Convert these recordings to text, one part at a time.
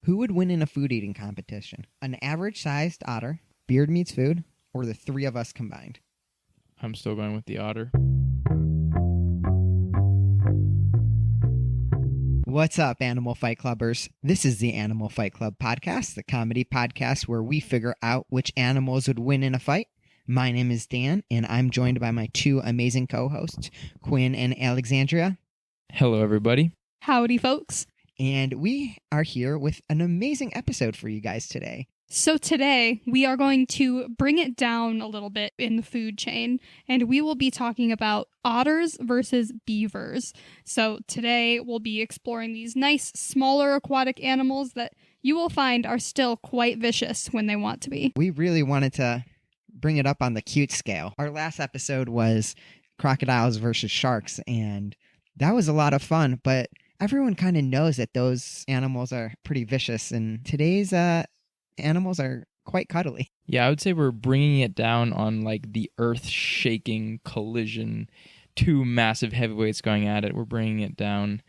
Who would win in a food eating competition? An average-sized otter, beard meets food, or the three of us combined? I'm still going with the otter. What's up, Animal Fight Clubbers? This is the Animal Fight Club podcast, the comedy podcast where we figure out which animals would win in a fight. My name is Dan, and I'm joined by my two amazing co-hosts, Quinn and Alexandrea. Hello, everybody. Howdy, folks. And we are here with an amazing episode for you guys today. So today, we are going to bring it down a little bit in the food chain, and we will be talking about otters versus beavers. So today, we'll be exploring these nice, smaller aquatic animals that you will find are still quite vicious when they want to be. We really wanted to bring it up on the cute scale. Our last episode was crocodiles versus sharks, and that was a lot of fun, but everyone kind of knows that those animals are pretty vicious, and today's animals are quite cuddly. Yeah, I would say we're bringing it down on like the earth-shaking collision. Two massive heavyweights going at it. We're bringing it down,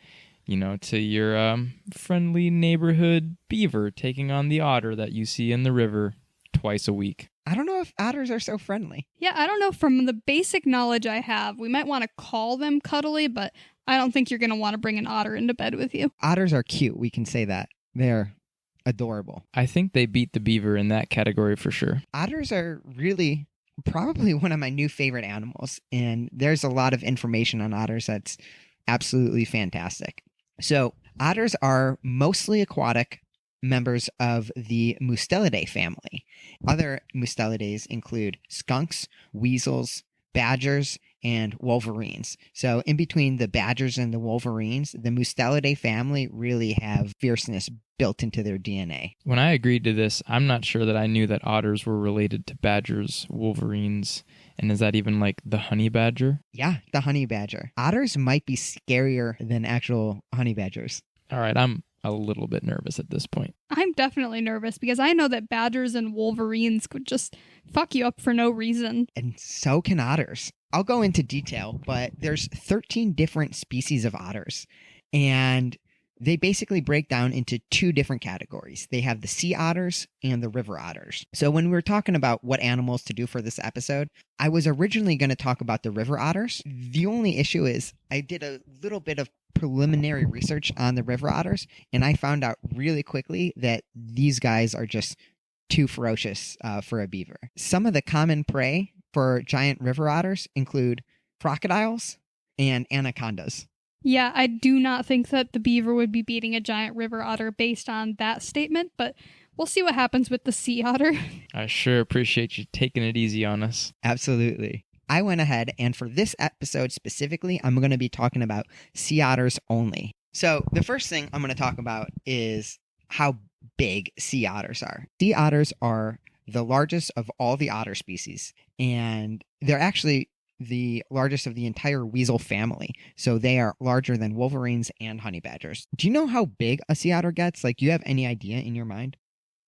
to your friendly neighborhood beaver taking on the otter that you see in the river twice a week. I don't know if otters are so friendly. Yeah, I don't know. From the basic knowledge I have, we might want to call them cuddly, but I don't think you're going to want to bring an otter into bed with you. Otters are cute. We can say that. They're adorable. I think they beat the beaver in that category for sure. Otters are really probably one of my new favorite animals, and there's a lot of information on otters that's absolutely fantastic. So otters are mostly aquatic members of the Mustelidae family. Other Mustelidae include skunks, weasels, badgers, and wolverines. So in between the badgers and the wolverines, the Mustelidae family really have fierceness built into their DNA. When I agreed to this, I'm not sure that I knew that otters were related to badgers, wolverines, and is that even like the honey badger? Yeah, the honey badger. Otters might be scarier than actual honey badgers. All right, I'm a little bit nervous at this point. I'm definitely nervous because I know that badgers and wolverines could just fuck you up for no reason. And so can otters. I'll go into detail, but there's 13 different species of otters, and they basically break down into two different categories. They have the sea otters and the river otters. So when we were talking about what animals to do for this episode, I was originally going to talk about the river otters. The only issue is I did a little bit of preliminary research on the river otters, and I found out really quickly that these guys are just too ferocious for a beaver. Some of the common prey for giant river otters include crocodiles and anacondas. Yeah, I do not think that the beaver would be beating a giant river otter based on that statement, but we'll see what happens with the sea otter. I sure appreciate you taking it easy on us. Absolutely. I went ahead, and for this episode specifically, I'm going to be talking about sea otters only. So the first thing I'm going to talk about is how big sea otters are. Sea otters are the largest of all the otter species, and they're actually the largest of the entire weasel family. So they are larger than wolverines and honey badgers. Do you know how big a sea otter gets? Like, do you have any idea in your mind?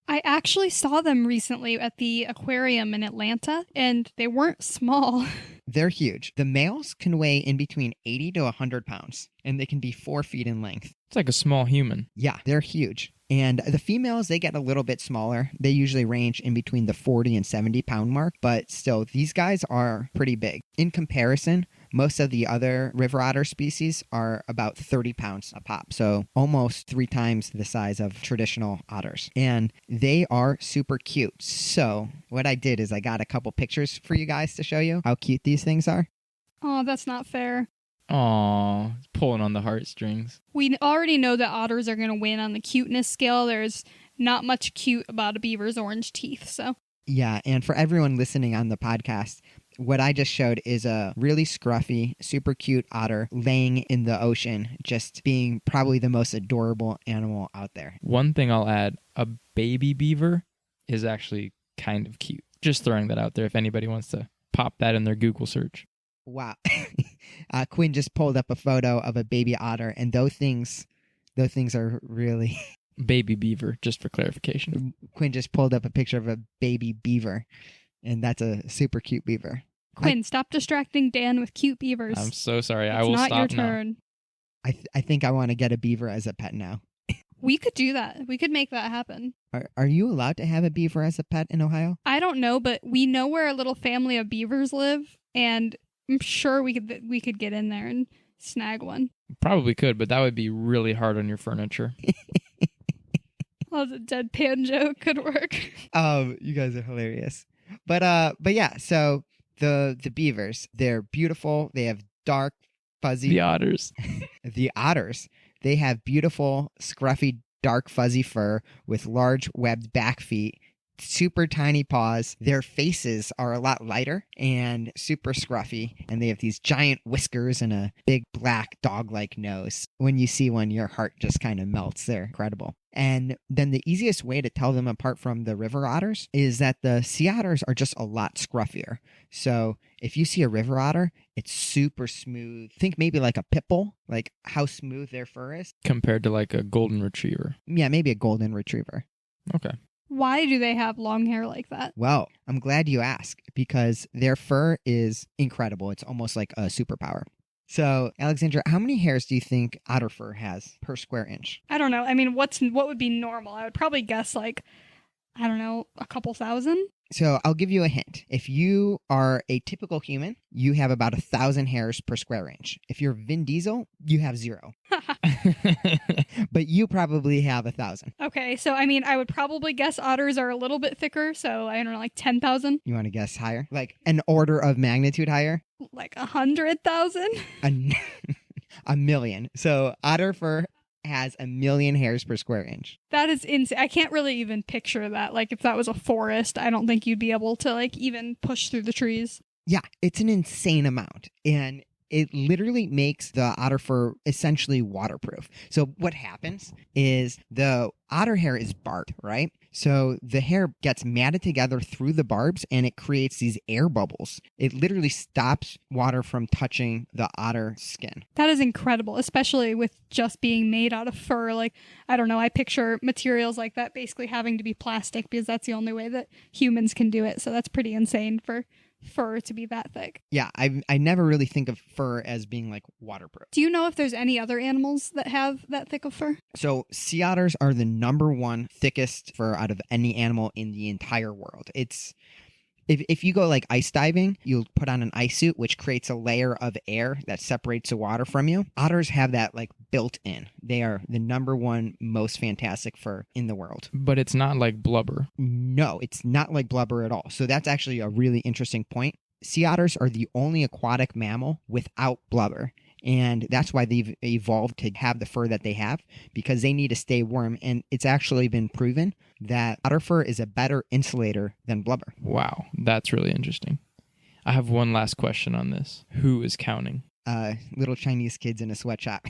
I actually saw them recently at the aquarium in Atlanta, and they weren't small. They're huge. The males can weigh in between 80 to 100 pounds, and they can be 4 feet in length. It's like a small human. Yeah, they're huge. And the females, they get a little bit smaller. They usually range in between the 40 and 70 pound mark, but still, these guys are pretty big. In comparison, most of the other river otter species are about 30 pounds a pop, so almost 3 times the size of traditional otters. And they are super cute. So what I did is I got a couple pictures for you guys to show you how cute these things are. Oh, that's not fair. Aw, pulling on the heartstrings. We already know that otters are going to win on the cuteness scale. There's not much cute about a beaver's orange teeth, so. Yeah, and for everyone listening on the podcast, what I just showed is a really scruffy, super cute otter laying in the ocean, just being probably the most adorable animal out there. One thing I'll add, a baby beaver is actually kind of cute. Just throwing that out there if anybody wants to pop that in their Google search. Wow. Quinn just pulled up a photo of a baby otter, and those things are really... Baby beaver, just for clarification. Quinn just pulled up a picture of a baby beaver, and that's a super cute beaver. Quinn, stop distracting Dan with cute beavers. I'm so sorry. I It's will not stop your now. turn. I think I want to get a beaver as a pet now. We could do that. We could make that happen. Are you allowed to have a beaver as a pet in Ohio? I don't know, but we know where a little family of beavers live, and I'm sure we could get in there and snag one. Probably could, but that would be really hard on your furniture. Oh, the deadpan joke could work. You guys are hilarious. But yeah, so the beavers, they're beautiful. They have dark, fuzzy. The otters. The otters, they have beautiful, scruffy, dark, fuzzy fur with large webbed back feet, super tiny paws. Their faces are a lot lighter and super scruffy, and they have these giant whiskers and a big black dog-like nose. When you see one, your heart just kind of melts. They're incredible. And then the easiest way to tell them apart from the river otters is that the sea otters are just a lot scruffier. So if you see a river otter, it's super smooth. Think maybe like a pit bull, like how smooth their fur is. Compared to like a golden retriever. Yeah, maybe a golden retriever. Okay. Why do they have long hair like that? Well, I'm glad you asked because their fur is incredible. It's almost like a superpower. So, Alexandra, how many hairs do you think otter fur has per square inch? I don't know. I mean, what would be normal? I would probably guess like, I don't know, a couple thousand. So I'll give you a hint. If you are a typical human, you have about 1,000 hairs per square inch. If you're Vin Diesel, you have 0. But you probably have 1,000. Okay, so I mean, I would probably guess otters are a little bit thicker, so I don't know, like 10,000? You want to guess higher? Like an order of magnitude higher? Like 100,000? A million. So otter fur has 1 million hairs per square inch. That is insane. I can't really even picture that. Like if that was a forest, I don't think you'd be able to like even push through the trees. Yeah, it's an insane amount. And it literally makes the otter fur essentially waterproof. So what happens is the otter hair is barbed, right? So the hair gets matted together through the barbs and it creates these air bubbles. It literally stops water from touching the otter skin. That is incredible, especially with just being made out of fur. Like, I don't know, I picture materials like that basically having to be plastic because that's the only way that humans can do it. So that's pretty insane for fur to be that thick. Yeah, I never really think of fur as being like waterproof. Do you know if there's any other animals that have that thick of fur? So sea otters are the #1 thickest fur out of any animal in the entire world. It's if you go like ice diving, you'll put on an ice suit, which creates a layer of air that separates the water from you. Otters have that like built in. They are the #1 most fantastic fur in the world. But it's not like blubber. No, it's not like blubber at all. So that's actually a really interesting point. Sea otters are the only aquatic mammal without blubber. And that's why they've evolved to have the fur that they have, because they need to stay warm. And it's actually been proven that otter fur is a better insulator than blubber. Wow, that's really interesting. I have one last question on this. Who is counting? Little Chinese kids in a sweatshop.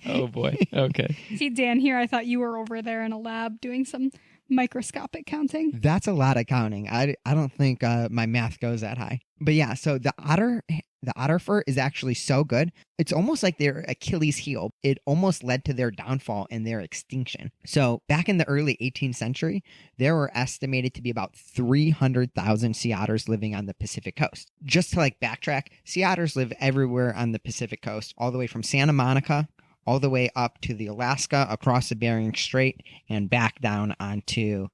Oh boy. Okay. See, Dan, here I thought you were over there in a lab doing some microscopic counting. That's a lot of counting. I don't think my math goes that high. But yeah, so the otter fur is actually so good. It's almost like their Achilles heel. It almost led to their downfall and their extinction. So back in the early 18th century, there were estimated to be about 300,000 sea otters living on the Pacific coast. Just to like backtrack, sea otters live everywhere on the Pacific coast, all the way from Santa Monica all the way up to the Alaska, across the Bering Strait, and back down onto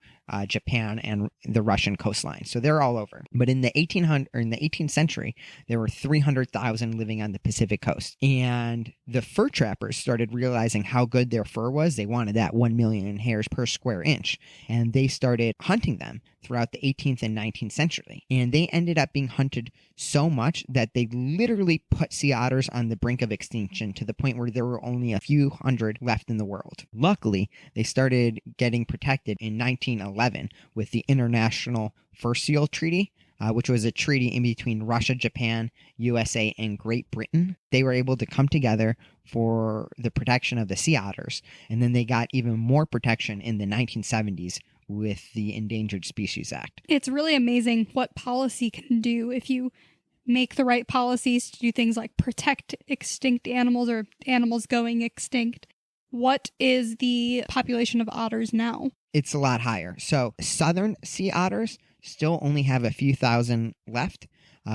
Japan and the Russian coastline. So they're all over. But in the 18th century, there were 300,000 living on the Pacific coast. And the fur trappers started realizing how good their fur was. They wanted that 1 million hairs per square inch. And they started hunting them throughout the 18th and 19th century. And they ended up being hunted so much that they literally put sea otters on the brink of extinction, to the point where there were only a few hundred left in the world. Luckily, they started getting protected in 1911 with the International Fur Seal Treaty, which was a treaty in between Russia, Japan, USA, and Great Britain. They were able to come together for the protection of the sea otters, and then they got even more protection in the 1970s with the Endangered Species Act. It's really amazing what policy can do if you make the right policies to do things like protect extinct animals or animals going extinct. What is the population of otters now? It's a lot higher. So southern sea otters still only have a few thousand left,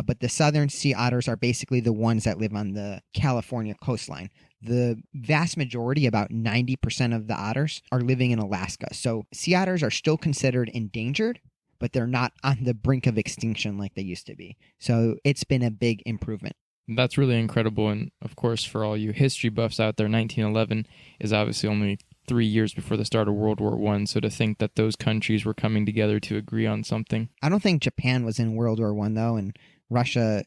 but the southern sea otters are basically the ones that live on the California coastline. the vast majority, about 90% of the otters, are living in Alaska. So sea otters are still considered endangered, but they're not on the brink of extinction like they used to be. So it's been a big improvement. That's really incredible. And of course, for all you history buffs out there, 1911 is obviously only 3 years before the start of World War I. So to think that those countries were coming together to agree on something. I don't think Japan was in World War I, though, and Russia,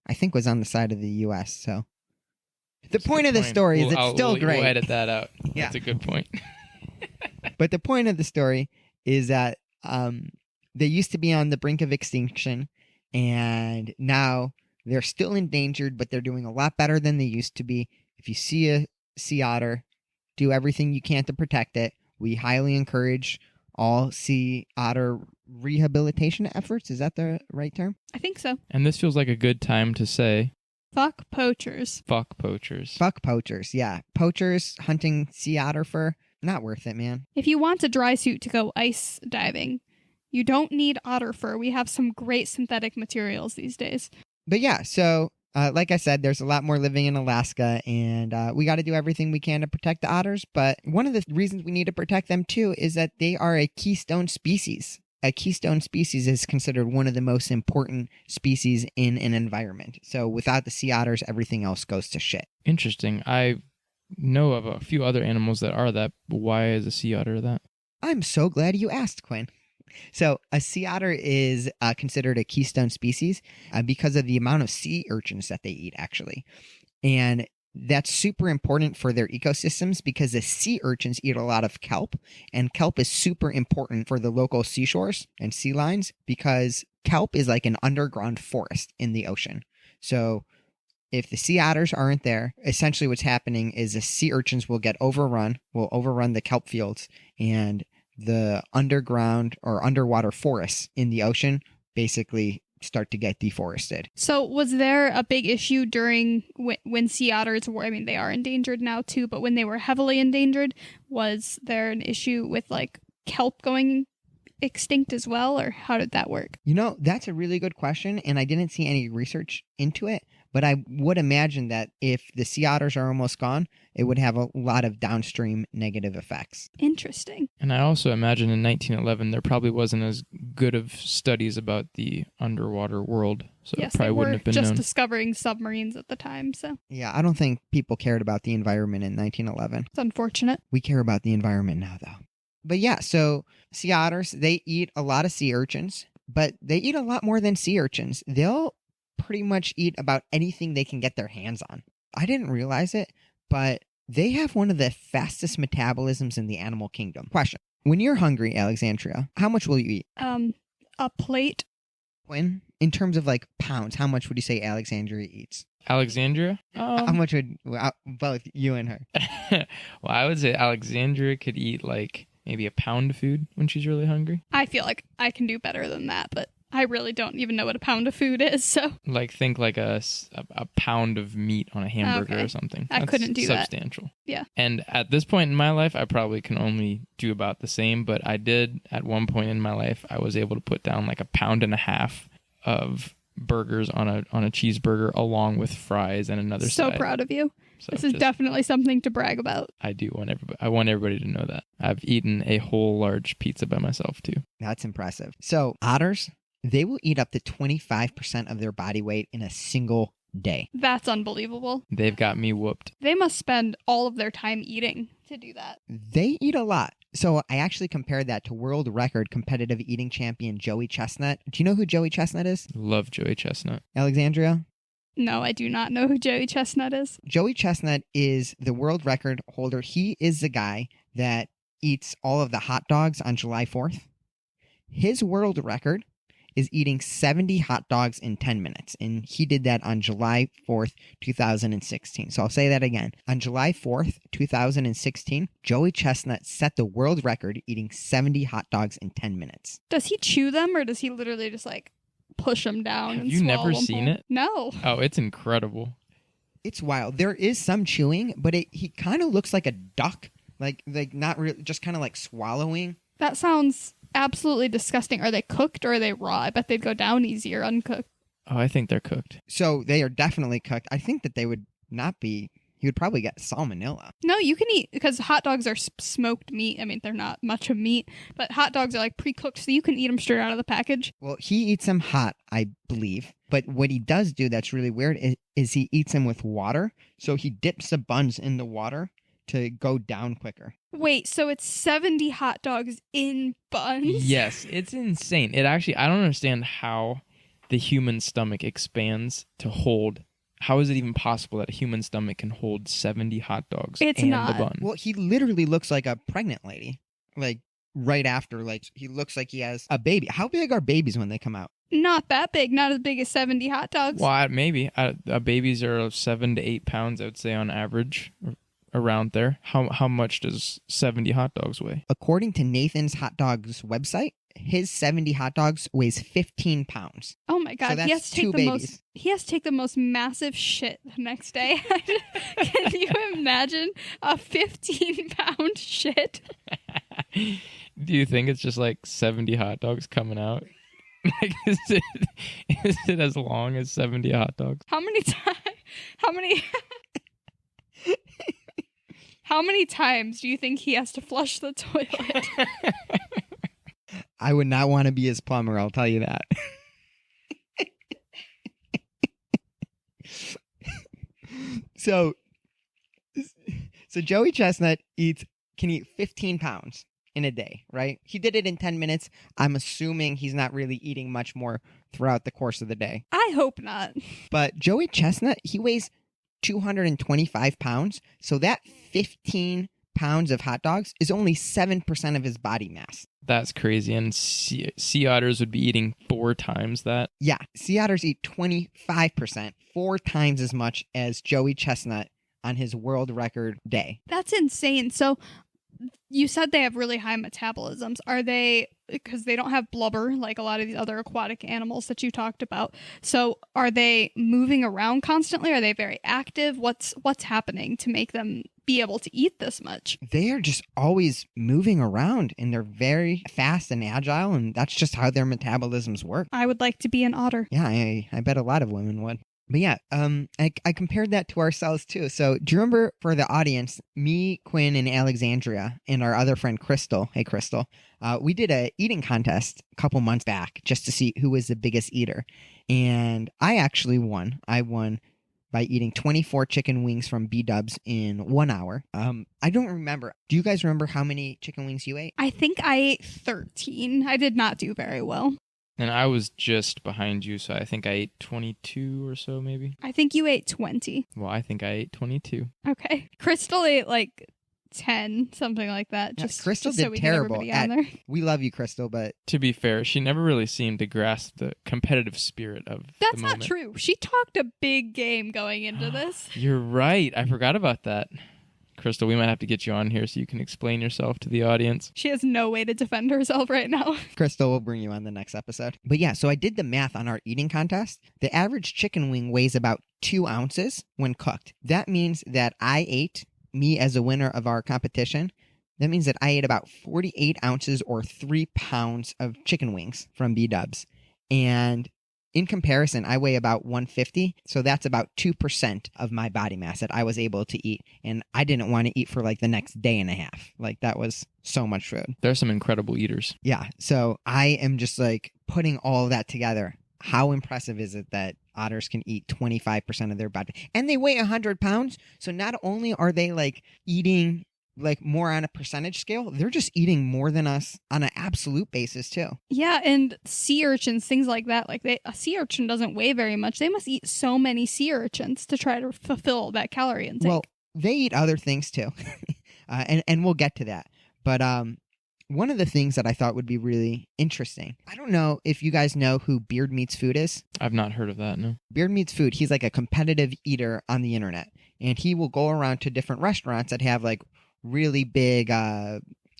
I think, was on the side of the U.S. So the point of the story is it's still great. We'll edit that out. Yeah. That's a good point. But the point of the story is that they used to be on the brink of extinction, and now they're still endangered, but they're doing a lot better than they used to be. If you see a sea otter, do everything you can to protect it. We highly encourage all sea otter rehabilitation efforts. Is that the right term? I think so. And this feels like a good time to say, Fuck poachers. fuck poachers. Fuck poachers, yeah. Poachers hunting sea otter fur, not worth it, man. If you want a dry suit to go ice diving, you don't need otter fur. We have some great synthetic materials these days. But yeah, so like I said, there's a lot more living in Alaska, and we got to do everything we can to protect the otters. But one of the reasons we need to protect them, too, is that they are a keystone species. A keystone species is considered one of the most important species in an environment. So without the sea otters, everything else goes to shit. Interesting. I know of a few other animals that are that, but why is a sea otter that? I'm so glad you asked, Quinn. So a sea otter is considered a keystone species because of the amount of sea urchins that they eat, actually. And that's super important for their ecosystems because the sea urchins eat a lot of kelp, and kelp is super important for the local seashores and sea lines because kelp is like an underground forest in the ocean. So if the sea otters aren't there, essentially what's happening is the sea urchins will overrun the kelp fields, and the underground or underwater forests in the ocean basically start to get deforested. So was there a big issue during when sea otters were, I mean, they are endangered now too, but when they were heavily endangered, was there an issue with like kelp going extinct as well, or how did that work? You know, that's a really good question, and I didn't see any research into it, but I would imagine that if the sea otters are almost gone, it would have a lot of downstream negative effects. Interesting. And I also imagine in 1911 there probably wasn't as good of studies about the underwater world, so Yes, it probably they were wouldn't have been just known. discovering submarines at the time, so Yeah, I don't think people cared about the environment in 1911. it's unfortunate. We care about the environment now, though. But yeah, so sea otters, they eat a lot of sea urchins, but they eat a lot more than sea urchins. They'll pretty much eat about anything they can get their hands on. I didn't realize it, but they have one of the fastest metabolisms in the animal kingdom. Question. When you're hungry, Alexandria, how much will you eat? A plate. When, in terms of like pounds, how much would you say Alexandria eats? Alexandria? How much would both you and her? Well, I would say Alexandria could eat like maybe a pound of food when she's really hungry. I feel like I can do better than that, but I really don't even know what a pound of food is, so Like think like a pound of meat on a hamburger Okay. or something. I That's couldn't do that. substantial. Yeah. And at this point in my life, I probably can only do about the same, but I did at one point in my life, I was able to put down like a pound and a half of burgers on a cheeseburger along with fries and another so side. proud of you. So This is just- definitely something to brag about. I want everybody to know that. I've eaten a whole large pizza by myself too. That's impressive. So otters, they will eat up to 25% of their body weight in a single day. That's unbelievable. They've got me whooped. They must spend all of their time eating to do that. They eat a lot. So I actually compared that to world record competitive eating champion Joey Chestnut. Do you know who Joey Chestnut is, Love Joey Chestnut. Alexandria? No, I do not know who Joey Chestnut is. Joey Chestnut is the world record holder. He is the guy that eats all of the hot dogs on July 4th. His world record is eating 70 hot dogs in 10 minutes. And he did that on July 4th, 2016. So I'll say that again. On July 4th, 2016, Joey Chestnut set the world record eating 70 hot dogs in 10 minutes. Does he chew them or does he literally just like push them down? Have and you swallow never them seen whole? it? No. Oh, it's incredible. It's wild. There is some chewing, but he kind of looks like a duck. Like not really, just kind of like swallowing. That sounds absolutely disgusting. Are they cooked or are they raw? I bet they'd go down easier uncooked. Oh, I think they're cooked. So they are definitely cooked. I think that they would not be. He he would probably get salmonella. No, you can eat, because hot dogs are smoked meat. I mean, they're not much of meat, but hot dogs are like pre-cooked, so you can eat them straight out of the package. Well, he eats them hot, I believe. But what he does do that's really weird is he eats them with water. So he dips the buns in the water to go down quicker. Wait, so it's 70 hot dogs in buns? Yes, it's insane. It actually, I don't understand how the human stomach expands to hold. How is it even possible that a human stomach can hold 70 hot dogs It's and not. the bun? Well, he literally looks like a pregnant lady. Like, right after, like, he looks like he has a baby. How big are babies when they come out? Not that big. Not as big as 70 hot dogs. Well, maybe. Babies are 7 to 8 pounds, I would say, on average, around there. How much does 70 hot dogs weigh? According to Nathan's Hot Dogs website, his 70 hot dogs weighs 15 pounds. Oh my god, So he has that's to take two the babies. he has to take the most massive shit the next day. Can you imagine a 15-pound shit? Do you think it's just like 70 hot dogs coming out? Like, is it as long as 70 hot dogs? How many How many times do you think he has to flush the toilet? I would not want to be his plumber, I'll tell you that. So Joey Chestnut can eat 15 pounds in a day, right? He did it in 10 minutes. I'm assuming he's not really eating much more throughout the course of the day. I hope not. But Joey Chestnut, he weighs 225 pounds. So that 15 pounds of hot dogs is only 7% of his body mass. That's crazy. And sea otters would be eating 4 times that. Yeah, sea otters eat 25%, 4 times as much as Joey Chestnut on his world record day. That's insane. So you said they have really high metabolisms. Are they, because they don't have blubber like a lot of these other aquatic animals that you talked about. So are they moving around constantly? Are they very active? What's happening to make them be able to eat this much? They are just always moving around, and they're very fast and agile, and that's just how their metabolisms work. I would like to be an otter. Yeah, I bet a lot of women would. But yeah, I compared that to ourselves too. So do you remember, for the audience, me, Quinn, and Alexandrea, and our other friend Crystal, hey Crystal, we did a eating contest a couple months back just to see who was the biggest eater. And I actually won. I won by eating 24 chicken wings from B-Dubs in 1 hour. I don't remember. Do you guys remember how many chicken wings you ate? I think I ate 13. I did not do very well. And I was just behind you, so I think I ate 22 or so, maybe. I think you ate 20. Well, I think I ate 22. Okay. Crystal ate like 10, something like that. Yeah, Just Crystal just so did we terrible get everybody on there. We love you, Crystal, but To be fair, she never really seemed to grasp the competitive spirit of That's the not moment. true. She talked a big game going into this. You're right. I forgot about that. Crystal, we might have to get you on here so you can explain yourself to the audience. She has no way to defend herself right now. Crystal will bring you on the next episode. But yeah, so I did the math on our eating contest. The average chicken wing weighs about 2 ounces when cooked. That means that me as a winner of our competition, that means that I ate about 48 ounces or 3 pounds of chicken wings from B-Dubs. And in comparison, I weigh about 150, so that's about 2% of my body mass that I was able to eat. And I didn't want to eat for like the next day and a half. Like, that was so much food. There's some incredible eaters. Yeah, so I am just like putting all of that together. How impressive is it that otters can eat 25% of their body? And they weigh 100 pounds, so not only are they like eating like more on a percentage scale, they're just eating more than us on an absolute basis too. Yeah, and sea urchins, things like that. Like a sea urchin doesn't weigh very much. They must eat so many sea urchins to try to fulfill that calorie intake. Well, they eat other things too, and we'll get to that. But one of the things that I thought would be really interesting, I don't know if you guys know who Beard Meats Food is. I've not heard of that, no. Beard Meats Food, he's like a competitive eater on the internet, and he will go around to different restaurants that have like really big,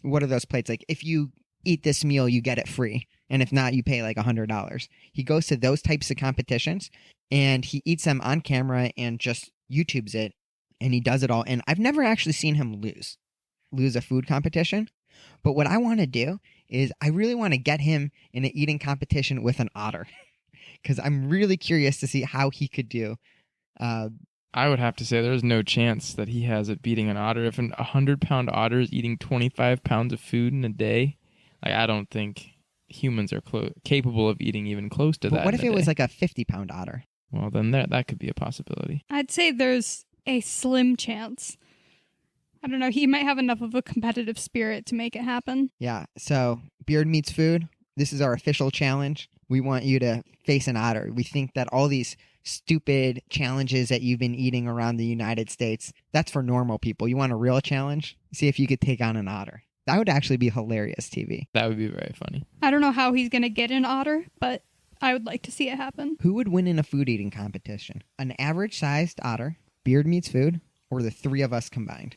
what are those plates? Like, if you eat this meal, you get it free. And if not, you pay like $100. He goes to those types of competitions and he eats them on camera and just YouTubes it. And he does it all. And I've never actually seen him lose a food competition. But what I want to do is I really want to get him in an eating competition with an otter. Because I'm really curious to see how he could do. I would have to say there's no chance that he has it beating an otter. If a 100-pound otter is eating 25 pounds of food in a day, like I don't think humans are capable of eating even close to But that. what if in a it was day. like a 50-pound otter? Well, then that could be a possibility. I'd say there's a slim chance. I don't know. He might have enough of a competitive spirit to make it happen. Yeah, so Beard Meets Food, this is our official challenge. We want you to face an otter. We think that all these stupid challenges that you've been eating around the United States, that's for normal people. You want a real challenge? See if you could take on an otter. That would actually be hilarious TV. That would be very funny. I don't know how he's going to get an otter, but I would like to see it happen. Who would win in a food eating competition? An average-sized otter, Beard Meets Food, or the three of us combined?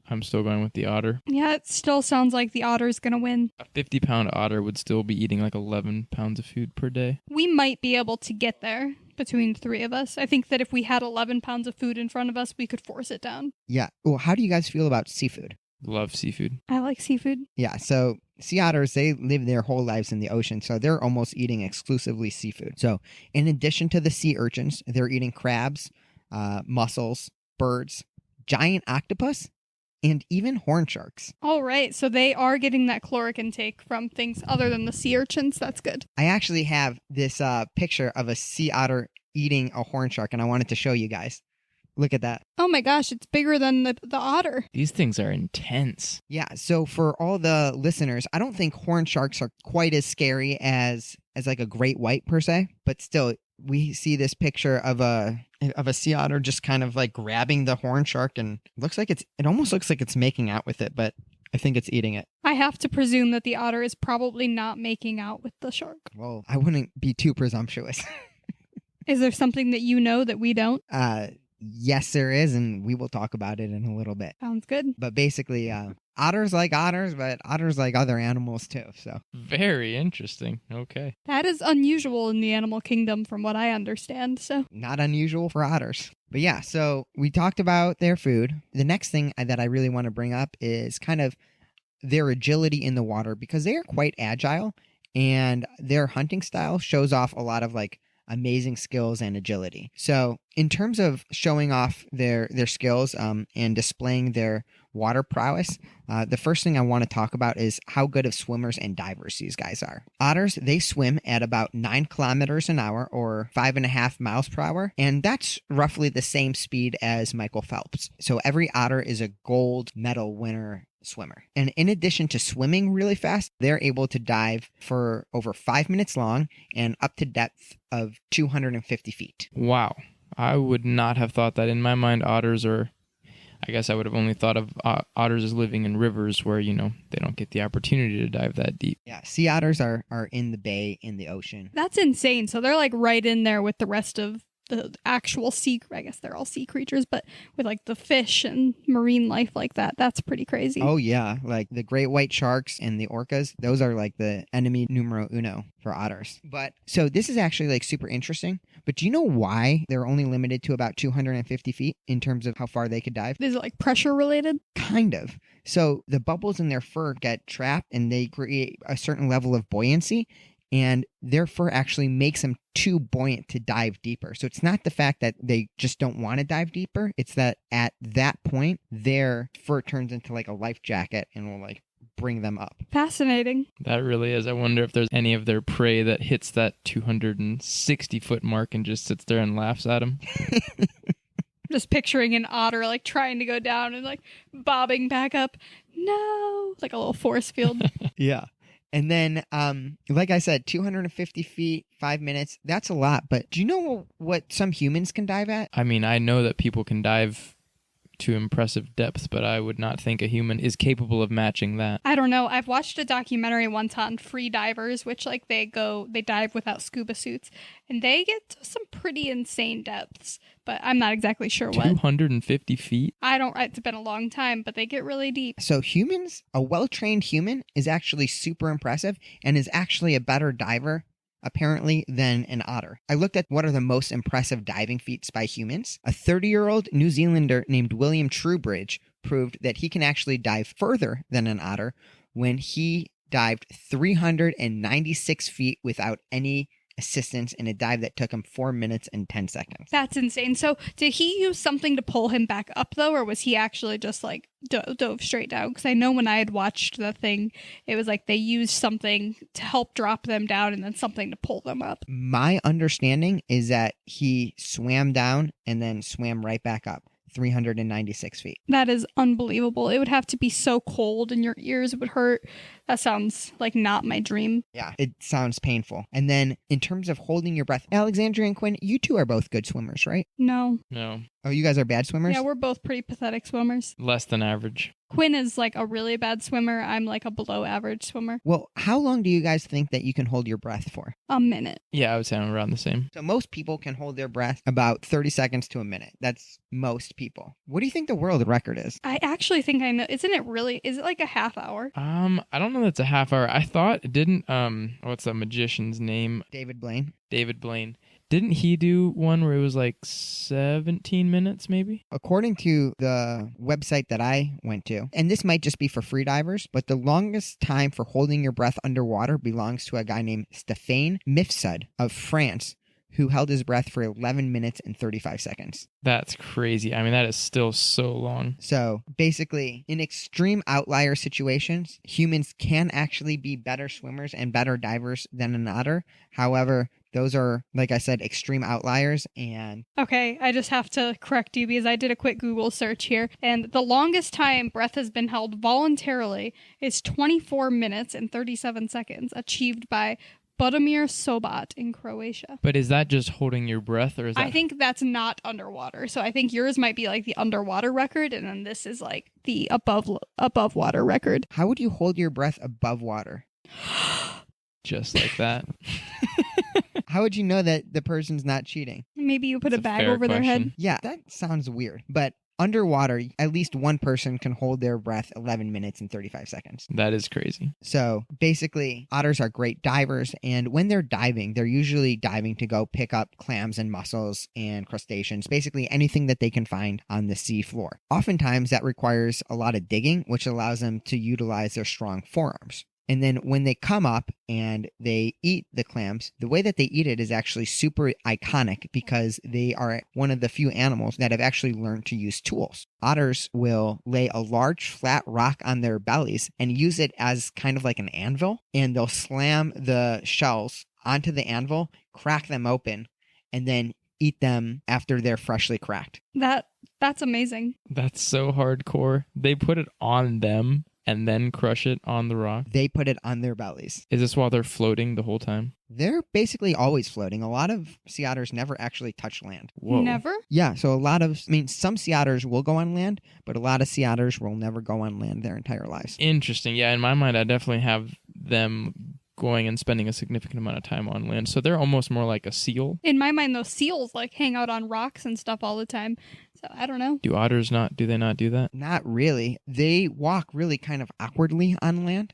I'm still going with the otter. Yeah, it still sounds like the otter's going to win. A 50-pound otter would still be eating like 11 pounds of food per day. We might be able to get there between the three of us. I think that if we had 11 pounds of food in front of us, we could force it down. Yeah. Well, how do you guys feel about seafood? Love seafood. I like seafood. Yeah, so sea otters, they live their whole lives in the ocean, so they're almost eating exclusively seafood. So in addition to the sea urchins, they're eating crabs, mussels, birds, giant octopus, and even horn sharks. All right, so they are getting that caloric intake from things other than the sea urchins. That's good. I actually have this picture of a sea otter eating a horn shark, and I wanted to show you guys. Look at that. Oh my gosh, it's bigger than the otter. These things are intense. Yeah, so for all the listeners, I don't think horn sharks are quite as scary as like a great white per se, but still, we see this picture of a sea otter just kind of like grabbing the horn shark, and it almost looks like it's making out with it, but I think it's eating it. I have to presume that the otter is probably not making out with the shark. Well, I wouldn't be too presumptuous. Is there something that you know that we don't? Yes, there is, and we will talk about it in a little bit. Sounds good. But basically, otters like otters, but otters like other animals too, so. Very interesting. Okay. That is unusual in the animal kingdom from what I understand, so. Not unusual for otters. But yeah, so we talked about their food. The next thing that I really want to bring up is kind of their agility in the water, because they are quite agile, and their hunting style shows off a lot of like amazing skills and agility. So in terms of showing off their skills and displaying their water prowess, the first thing I want to talk about is how good of swimmers and divers these guys are. Otters, they swim at about 9 kilometers an hour or 5.5 miles per hour, and that's roughly the same speed as Michael Phelps. So every otter is a gold medal winner swimmer. And in addition to swimming really fast, they're able to dive for over 5 minutes long and up to depth of 250 feet. Wow. I would not have thought that. In my mind, otters are, I guess I would have only thought of otters as living in rivers where, they don't get the opportunity to dive that deep. Yeah, sea otters are in the bay, in the ocean. That's insane. So they're like right in there with the rest of the actual sea, I guess they're all sea creatures, but with like the fish and marine life like that, that's pretty crazy. Oh yeah, like the great white sharks and the orcas, those are like the enemy numero uno for otters. But so this is actually like super interesting, but do you know why they're only limited to about 250 feet in terms of how far they could dive? Is it like pressure related? Kind of. So the bubbles in their fur get trapped and they create a certain level of buoyancy, and their fur actually makes them too buoyant to dive deeper. So it's not the fact that they just don't want to dive deeper. It's that at that point, their fur turns into like a life jacket and will like bring them up. Fascinating. That really is. I wonder if there's any of their prey that hits that 260-foot mark and just sits there and laughs at them. Just picturing an otter like trying to go down and like bobbing back up. No, like a little force field. Yeah. And then, like I said, 250 feet, 5 minutes, that's a lot. But do you know what some humans can dive at? I mean, I know that people can dive to impressive depths, but I would not think a human is capable of matching that. I don't know. I've watched a documentary once on free divers, which like they dive without scuba suits, and they get to some pretty insane depths, but I'm not exactly sure what. 250 feet? It's been a long time, but they get really deep. So humans, a well-trained human is actually super impressive and is actually a better diver apparently than an otter. I looked at what are the most impressive diving feats by humans. A 30-year-old New Zealander named William Truebridge proved that he can actually dive further than an otter when he dived 396 feet without any assistance in a dive that took him 4 minutes and 10 seconds. That's insane. So did he use something to pull him back up, though, or was he actually just like dove straight down? Because I know when I had watched the thing, it was like they used something to help drop them down and then something to pull them up. My understanding is that he swam down and then swam right back up. 396 feet. That is unbelievable. It would have to be so cold and your ears would hurt. That sounds like not my dream. Yeah, it sounds painful. And then in terms of holding your breath, Alexandria and Quinn, you two are both good swimmers, right? No. No, Oh, you guys are bad swimmers? Yeah, we're both pretty pathetic swimmers. less than average. Quinn is like a really bad swimmer. I'm like a below average swimmer. Well, how long do you guys think that you can hold your breath for? A minute. Yeah, I would say I'm around the same. So most people can hold their breath about 30 seconds to a minute. That's most people. What do you think the world record is? I actually think I know. Isn't it really? Is it like a half hour? I don't know that's a half hour. I thought it didn't what's that magician's name? David Blaine? David Blaine. Didn't he do one where it was like 17 minutes maybe? According to the website that I went to, and this might just be for freedivers, but the longest time for holding your breath underwater belongs to a guy named Stéphane Mifsud of France, who held his breath for 11 minutes and 35 seconds. That's crazy. I mean, that is still so long. So basically, in extreme outlier situations, humans can actually be better swimmers and better divers than an otter. However, those are, like I said, extreme outliers. And Okay, I just have to correct you because I did a quick Google search here, and the longest time breath has been held voluntarily is 24 minutes and 37 seconds, achieved by Budimir Sobat in Croatia. But is that just holding your breath, or is that? I think that's not underwater. So I think yours might be like the underwater record, and then this is like the above water record. how would you hold your breath above water? Just like that. How would you know that the person's not cheating? Maybe you put That's a a bag fair over their head. question. Yeah, that sounds weird. But underwater, at least one person can hold their breath 11 minutes and 35 seconds. That is crazy. So basically, otters are great divers, and when they're diving, they're usually diving to go pick up clams and mussels and crustaceans, basically anything that they can find on the sea floor. Oftentimes, that requires a lot of digging, which allows them to utilize their strong forearms. And then when they come up and they eat the clams, the way that they eat it is actually super iconic because they are one of the few animals that have actually learned to use tools. Otters will lay a large flat rock on their bellies and use it as kind of like an anvil, and they'll slam the shells onto the anvil, crack them open, and then eat them after they're freshly cracked. That's amazing. That's so hardcore. They put it on them and then crush it on the rock. They put it on their bellies. Is this while they're floating the whole time? They're basically always floating. A lot of sea otters never actually touch land. Whoa. Never? Yeah, so some sea otters will go on land, but a lot of sea otters will never go on land their entire lives. Interesting. Yeah, in my mind, I definitely have them going and spending a significant amount of time on land. So they're almost more like a seal. In my mind, those seals like hang out on rocks and stuff all the time. So I don't know. Do otters not? Do they not do that? Not really. They walk really kind of awkwardly on land.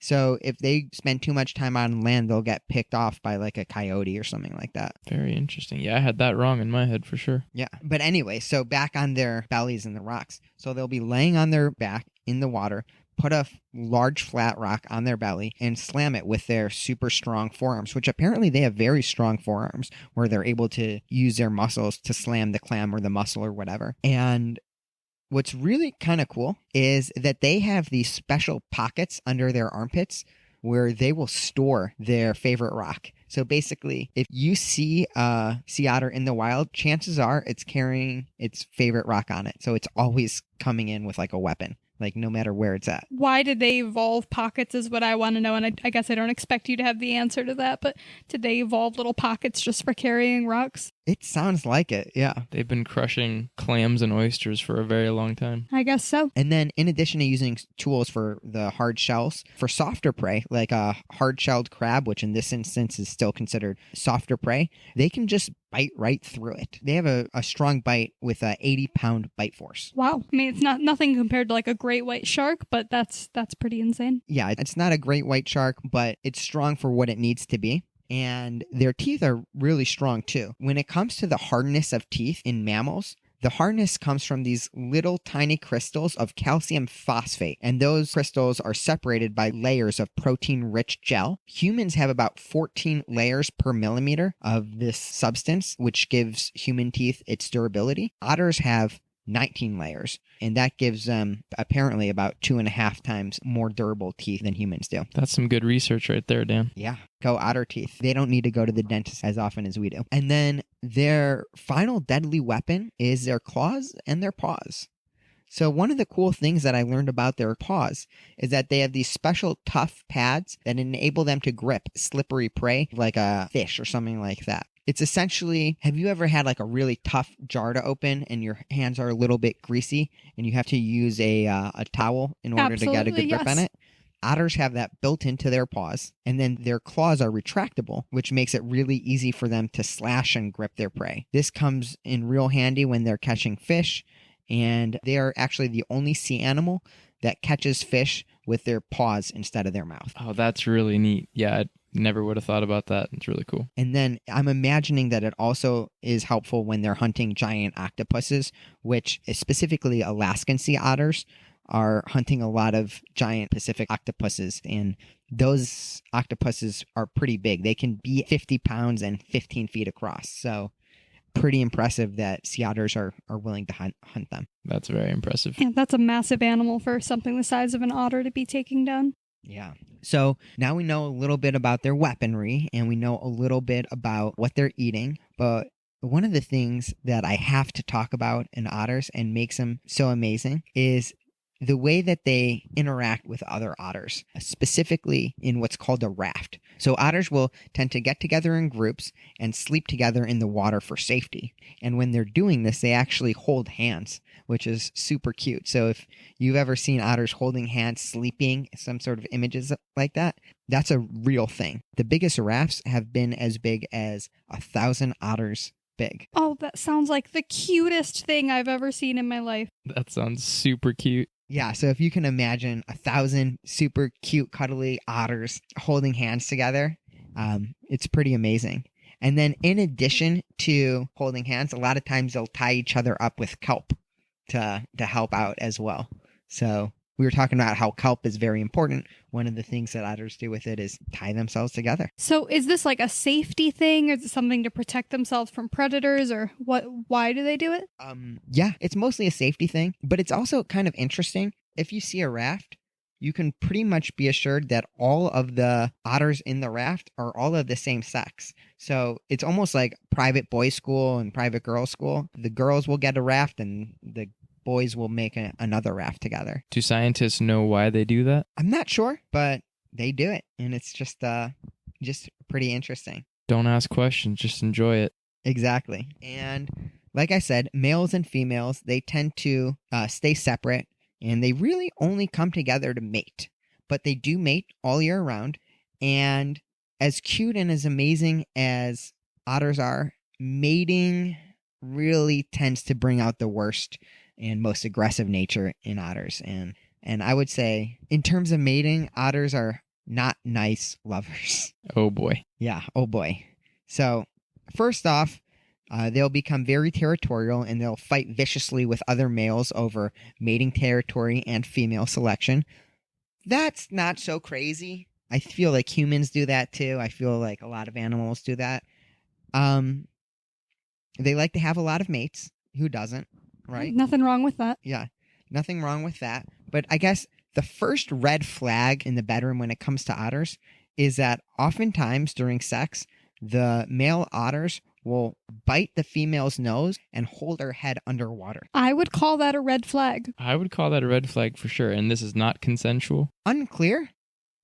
So if they spend too much time on land, they'll get picked off by like a coyote or something like that. Very interesting. Yeah, I had that wrong in my head for sure. Yeah. But anyway, so back on their bellies in the rocks. So they'll be laying on their back in the water, put a large flat rock on their belly and slam it with their super strong forearms, which apparently they have very strong forearms where they're able to use their muscles to slam the clam or the mussel or whatever. And what's really kind of cool is that they have these special pockets under their armpits where they will store their favorite rock. So basically, if you see a sea otter in the wild, chances are it's carrying its favorite rock on it. So it's always coming in with like a weapon, like no matter where it's at. Why did they evolve pockets is what I want to know. And I guess I don't expect you to have the answer to that, but did they evolve little pockets just for carrying rocks? It sounds like it, yeah. They've been crushing clams and oysters for a very long time. I guess so. And then in addition to using tools for the hard shells, for softer prey, like a hard-shelled crab, which in this instance is still considered softer prey, they can just bite right through it. They have a strong bite with a 80-pound bite force. Wow. I mean, it's nothing compared to like a great white shark, but that's pretty insane. Yeah, it's not a great white shark, but it's strong for what it needs to be. And their teeth are really strong too. When it comes to the hardness of teeth in mammals, The hardness comes from these little tiny crystals of calcium phosphate, and those crystals are separated by layers of protein-rich gel. Humans have about 14 layers per millimeter of this substance, which gives human teeth its durability. Otters have 19 layers, and that gives them apparently about 2.5 times more durable teeth than humans do. That's some good research right there, Dan. Yeah, go otter teeth. They don't need to go to the dentist as often as we do. And then their final deadly weapon is their claws and their paws. So one of the cool things that I learned about their paws is that they have these special tough pads that enable them to grip slippery prey like a fish or something like that. It's essentially, have you ever had like a really tough jar to open and your hands are a little bit greasy and you have to use a towel in order to get a good grip on it? Otters have that built into their paws, and then their claws are retractable, which makes it really easy for them to slash and grip their prey. This comes in real handy when they're catching fish, and they are actually the only sea animal that catches fish with their paws instead of their mouth. Oh, that's really neat. Yeah, I never would have thought about that. It's really cool. And then I'm imagining that it also is helpful when they're hunting giant octopuses, which is specifically Alaskan sea otters are hunting a lot of giant Pacific octopuses, and those octopuses are pretty big. They can be 50 pounds and 15 feet across. So pretty impressive that sea otters are willing to hunt them. That's very impressive. Yeah, that's a massive animal for something the size of an otter to be taking down. Yeah. So now we know a little bit about their weaponry, and we know a little bit about what they're eating. But one of the things that I have to talk about in otters and makes them so amazing is the way that they interact with other otters, specifically in what's called a raft. So otters will tend to get together in groups and sleep together in the water for safety. And when they're doing this, they actually hold hands, which is super cute. So if you've ever seen otters holding hands, sleeping, some sort of images like that, that's a real thing. The biggest rafts have been as big as 1,000 otters big. Oh, that sounds like the cutest thing I've ever seen in my life. That sounds super cute. Yeah, so if you can imagine 1,000 super cute, cuddly otters holding hands together, it's pretty amazing. And then in addition to holding hands, a lot of times they'll tie each other up with kelp to help out as well. So we were talking about how kelp is very important. One of the things that otters do with it is tie themselves together. So is this like a safety thing, or is it something to protect themselves from predators, or what? Why do they do it? Yeah, it's mostly a safety thing, but it's also kind of interesting. If you see a raft, you can pretty much be assured that all of the otters in the raft are all of the same sex. So it's almost like private boys' school and private girls' school. The girls will get a raft and the boys will make another raft together. Do scientists know why they do that? I'm not sure, but they do it, and it's just pretty interesting. Don't ask questions, just enjoy it. Exactly. And like I said, males and females, they tend to stay separate, and they really only come together to mate. But they do mate all year round, and as cute and as amazing as otters are, mating really tends to bring out the worst and most aggressive nature in otters. And I would say, in terms of mating, otters are not nice lovers. Oh boy. Yeah, oh boy. So, first off, they'll become very territorial and they'll fight viciously with other males over mating territory and female selection. That's not so crazy. I feel like humans do that too. I feel like a lot of animals do that. They like to have a lot of mates. Who doesn't? Right? Nothing wrong with that. Yeah, nothing wrong with that. But I guess the first red flag in the bedroom when it comes to otters is that oftentimes during sex, the male otters will bite the female's nose and hold her head underwater. I would call that a red flag. I would call that a red flag for sure, and this is not consensual. Unclear?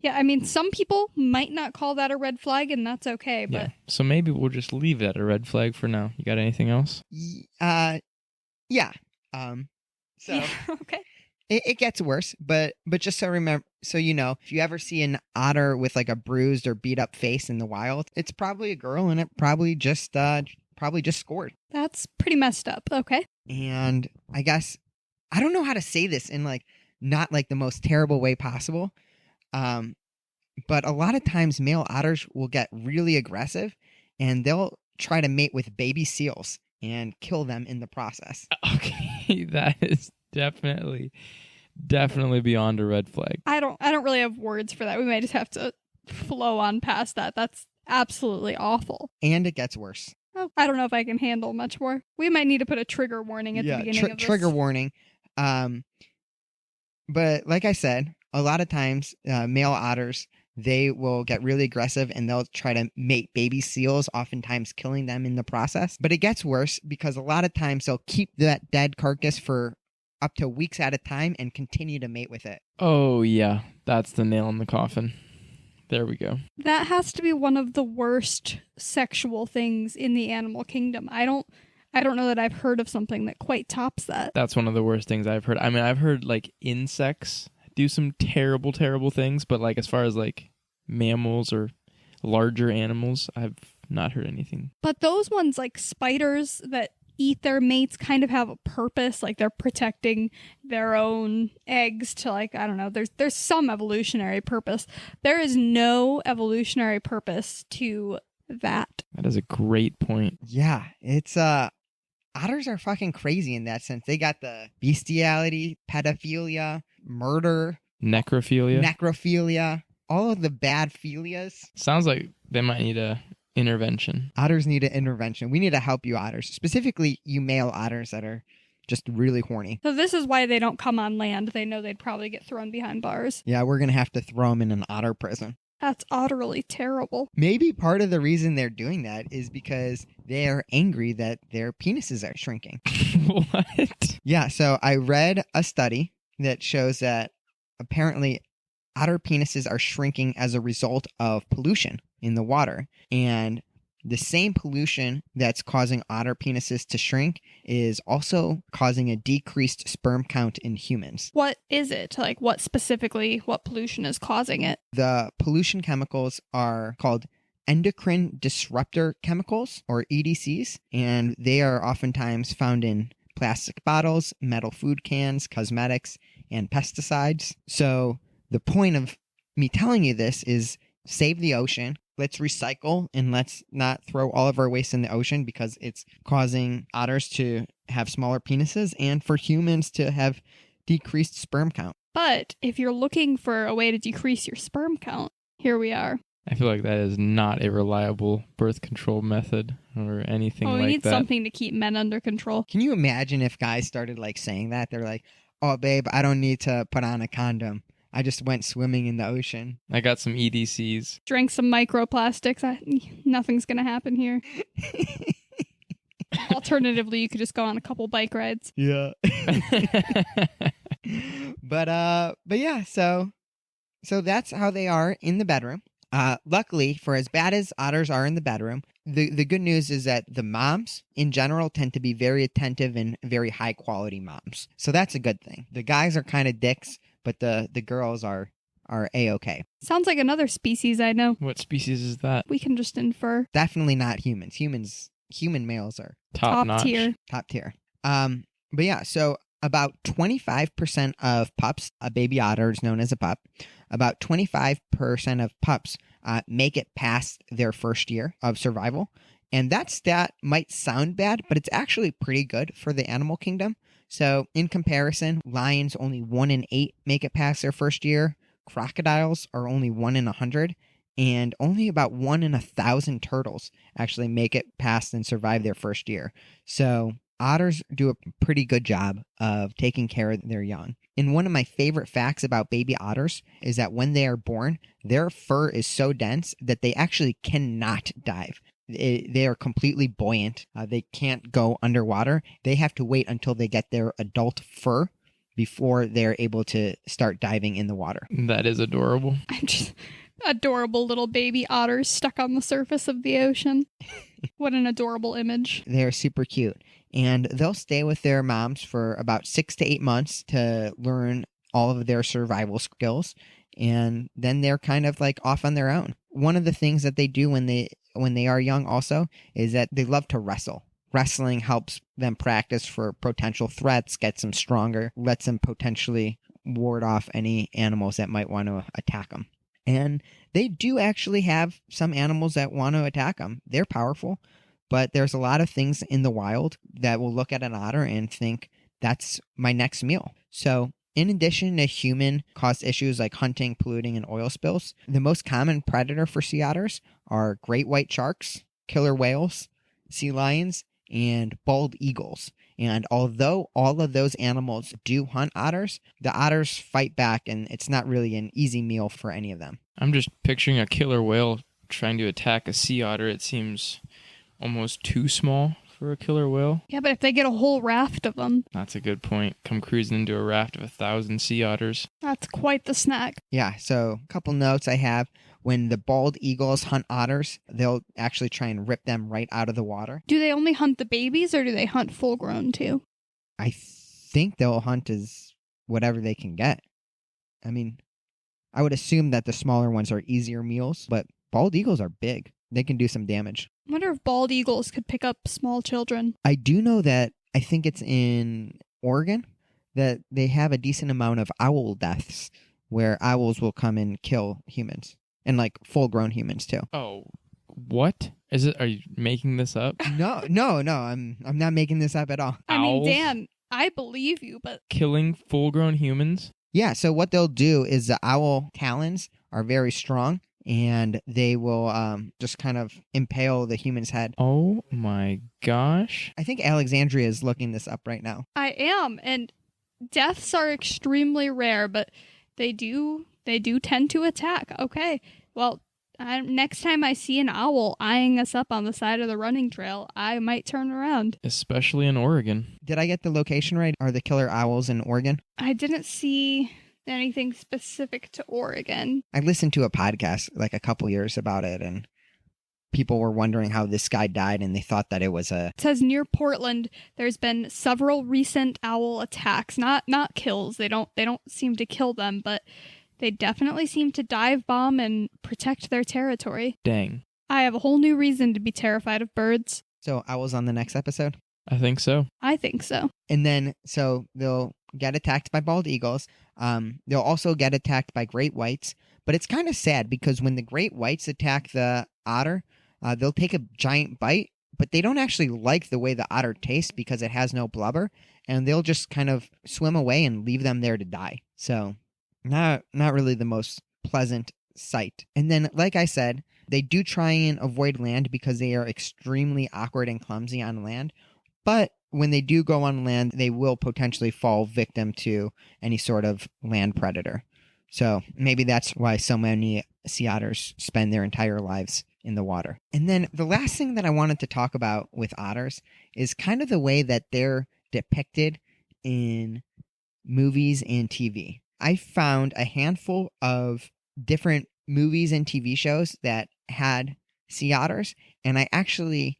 Yeah, I mean, some people might not call that a red flag, and that's okay, but... Yeah. So maybe we'll just leave that a red flag for now. You got anything else? Yeah. Yeah, okay. It gets worse, but just so you know, if you ever see an otter with like a bruised or beat up face in the wild, it's probably a girl, and it probably just scored. That's pretty messed up. Okay. And I guess I don't know how to say this in like not like the most terrible way possible. But a lot of times male otters will get really aggressive and they'll try to mate with baby seals. and kill them in the process. Okay, that is definitely beyond a red flag. I don't really have words for that. We might just have to flow on past that. That's absolutely awful. And it gets worse. Oh, I don't know if I can handle much more. We might need to put a trigger warning at the beginning of this. Trigger warning. But like I said, a lot of times male otters, they will get really aggressive and they'll try to mate baby seals, oftentimes killing them in the process. But it gets worse because a lot of times they'll keep that dead carcass for up to weeks at a time and continue to mate with it. Oh, yeah. That's the nail in the coffin. There we go. That has to be one of the worst sexual things in the animal kingdom. I don't know that I've heard of something that quite tops that. That's one of the worst things I've heard. I mean, I've heard like insects do some terrible, terrible things, but like as far as like mammals or larger animals, I've not heard anything. But those ones like spiders that eat their mates kind of have a purpose, like they're protecting their own eggs to, like, I don't know, there's some evolutionary purpose. There is no evolutionary purpose to that. That is a great point. Yeah, it's otters are fucking crazy in that sense. They got the bestiality, pedophilia, murder, necrophilia, all of the bad philias. Sounds like they might need a intervention. Otters need an intervention. We need to help you otters, specifically you male otters that are just really horny. So this is why they don't come on land. They know they'd probably get thrown behind bars. Yeah, we're going to have to throw them in an otter prison. That's utterly terrible. Maybe part of the reason they're doing that is because they're angry that their penises are shrinking. What? Yeah, so I read a study that shows that apparently otter penises are shrinking as a result of pollution in the water. And the same pollution that's causing otter penises to shrink is also causing a decreased sperm count in humans. What is it? Like, what pollution is causing it? The pollution chemicals are called endocrine disruptor chemicals, or EDCs, and they are oftentimes found in plastic bottles, metal food cans, cosmetics, and pesticides. So the point of me telling you this is save the ocean. Let's recycle and let's not throw all of our waste in the ocean because it's causing otters to have smaller penises and for humans to have decreased sperm count. But if you're looking for a way to decrease your sperm count, here we are. I feel like that is not a reliable birth control method or anything like that. Oh, we need something to keep men under control. Can you imagine if guys started like saying that? They're like, oh, babe, I don't need to put on a condom. I just went swimming in the ocean. I got some EDCs. Drank some microplastics. Nothing's going to happen here. Alternatively, you could just go on a couple bike rides. Yeah. But yeah, so that's how they are in the bedroom. Luckily, for as bad as otters are in the bedroom, the good news is that the moms in general tend to be very attentive and very high quality moms. So that's a good thing. The guys are kind of dicks, but the girls are A-okay. Sounds like another species I know. What species is that? We can just infer. Definitely not humans. Human males are Top notch. tier. top tier. But yeah, so about 25% of pups, a baby otter is known as a pup, about 25% of pups make it past their first year of survival. And that stat might sound bad, but it's actually pretty good for the animal kingdom. So in comparison, lions, only 1 in 8 make it past their first year. Crocodiles are only 1 in 100. And only about 1 in 1,000 turtles actually make it past and survive their first year. So otters do a pretty good job of taking care of their young. And one of my favorite facts about baby otters is that when they are born, their fur is so dense that they actually cannot dive. They are completely buoyant. They can't go underwater. They have to wait until they get their adult fur before they're able to start diving in the water. That is adorable. I'm just adorable little baby otters stuck on the surface of the ocean. What an adorable image. They're super cute. And they'll stay with their moms for about 6 to 8 months to learn all of their survival skills. And then they're kind of like off on their own. One of the things that they do when they are young also is that they love to wrestle. Wrestling helps them practice for potential threats, gets them stronger, lets them potentially ward off any animals that might want to attack them. And they do actually have some animals that want to attack them. They're powerful. But there's a lot of things in the wild that will look at an otter and think, that's my next meal. So in addition to human-caused issues like hunting, polluting, and oil spills, the most common predator for sea otters are great white sharks, killer whales, sea lions, and bald eagles. And although all of those animals do hunt otters, the otters fight back, and it's not really an easy meal for any of them. I'm just picturing a killer whale trying to attack a sea otter. It seems almost too small for a killer whale. Yeah, but if they get a whole raft of them, That's a good point. Come cruising into a raft of 1,000 sea otters. that's quite the snack. Yeah, so a couple notes I have. When the bald eagles hunt otters, they'll actually try and rip them right out of the water. Do they only hunt the babies or do they hunt full grown too? I think they'll hunt as whatever they can get. I mean, I would assume that the smaller ones are easier meals, but bald eagles are big. They can do some damage. I wonder if bald eagles could pick up small children. I do know that I think it's in Oregon that they have a decent amount of owl deaths where owls will come and kill humans. And like full-grown humans too. Oh, what? Is it? Are you making this up? No. I'm not making this up at all. I mean, Owls? Dan, I believe you, but Killing full-grown humans? Yeah. So what they'll do is the owl talons are very strong, and they will just kind of impale the human's head. Oh my gosh. I think Alexandria is looking this up right now. I am. And deaths are extremely rare, but they do tend to attack. Okay. Well, next time I see an owl eyeing us up on the side of the running trail, I might turn around. Especially in Oregon. Did I get the location right? Are the killer owls in Oregon? I didn't see anything specific to Oregon. I listened to a podcast like a couple years about it, and people were wondering how this guy died, and they thought that it was a... It says near Portland, there's been several recent owl attacks. Not kills. They don't seem to kill them, but they definitely seem to dive bomb and protect their territory. Dang. I have a whole new reason to be terrified of birds. So owls on the next episode? I think so. I think so. And then, so they'll get attacked by bald eagles. They'll also get attacked by great whites. But it's kind of sad because when the great whites attack the otter, they'll take a giant bite, but they don't actually like the way the otter tastes because it has no blubber. And they'll just kind of swim away and leave them there to die. So not really the most pleasant sight. And then, like I said, they do try and avoid land because they are extremely awkward and clumsy on land. But when they do go on land, they will potentially fall victim to any sort of land predator. So maybe that's why so many sea otters spend their entire lives in the water. And then the last thing that I wanted to talk about with otters is kind of the way that they're depicted in movies and TV. I found a handful of different movies and TV shows that had sea otters, and I actually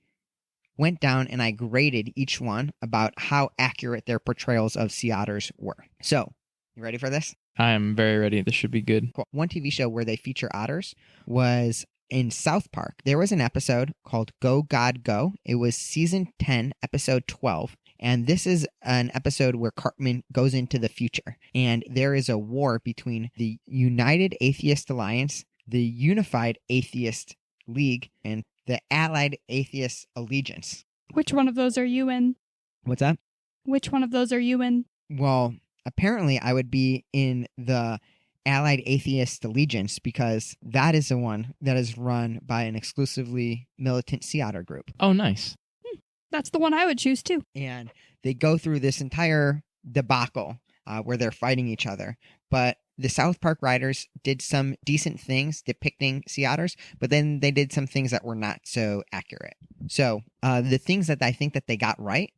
went down and I graded each one about how accurate their portrayals of sea otters were. So, you ready for this? I am very ready. This should be good. Cool. One TV show where they feature otters was in South Park. There was an episode called Go God Go. It was season 10, episode 12. And this is an episode where Cartman goes into the future. And there is a war between the United Atheist Alliance, the Unified Atheist League, and the Allied Atheist Allegiance. Which one of those are you in? What's that? Which one of those are you in? Well, apparently I would be in the Allied Atheist Allegiance because that is the one that is run by an exclusively militant sea otter group. Oh, nice. That's the one I would choose too. And they go through this entire debacle where they're fighting each other. But the South Park writers did some decent things depicting sea otters, but then they did some things that were not so accurate. So the things that I think that they got right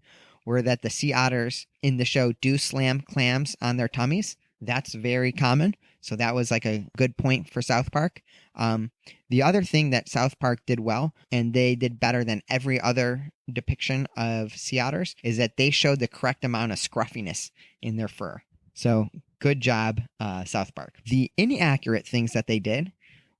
were that the sea otters in the show do slam clams on their tummies. That's very common. So that was like a good point for South Park. The other thing that South Park did well, and they did better than every other depiction of sea otters, is that they showed the correct amount of scruffiness in their fur. So good job, South Park. The inaccurate things that they did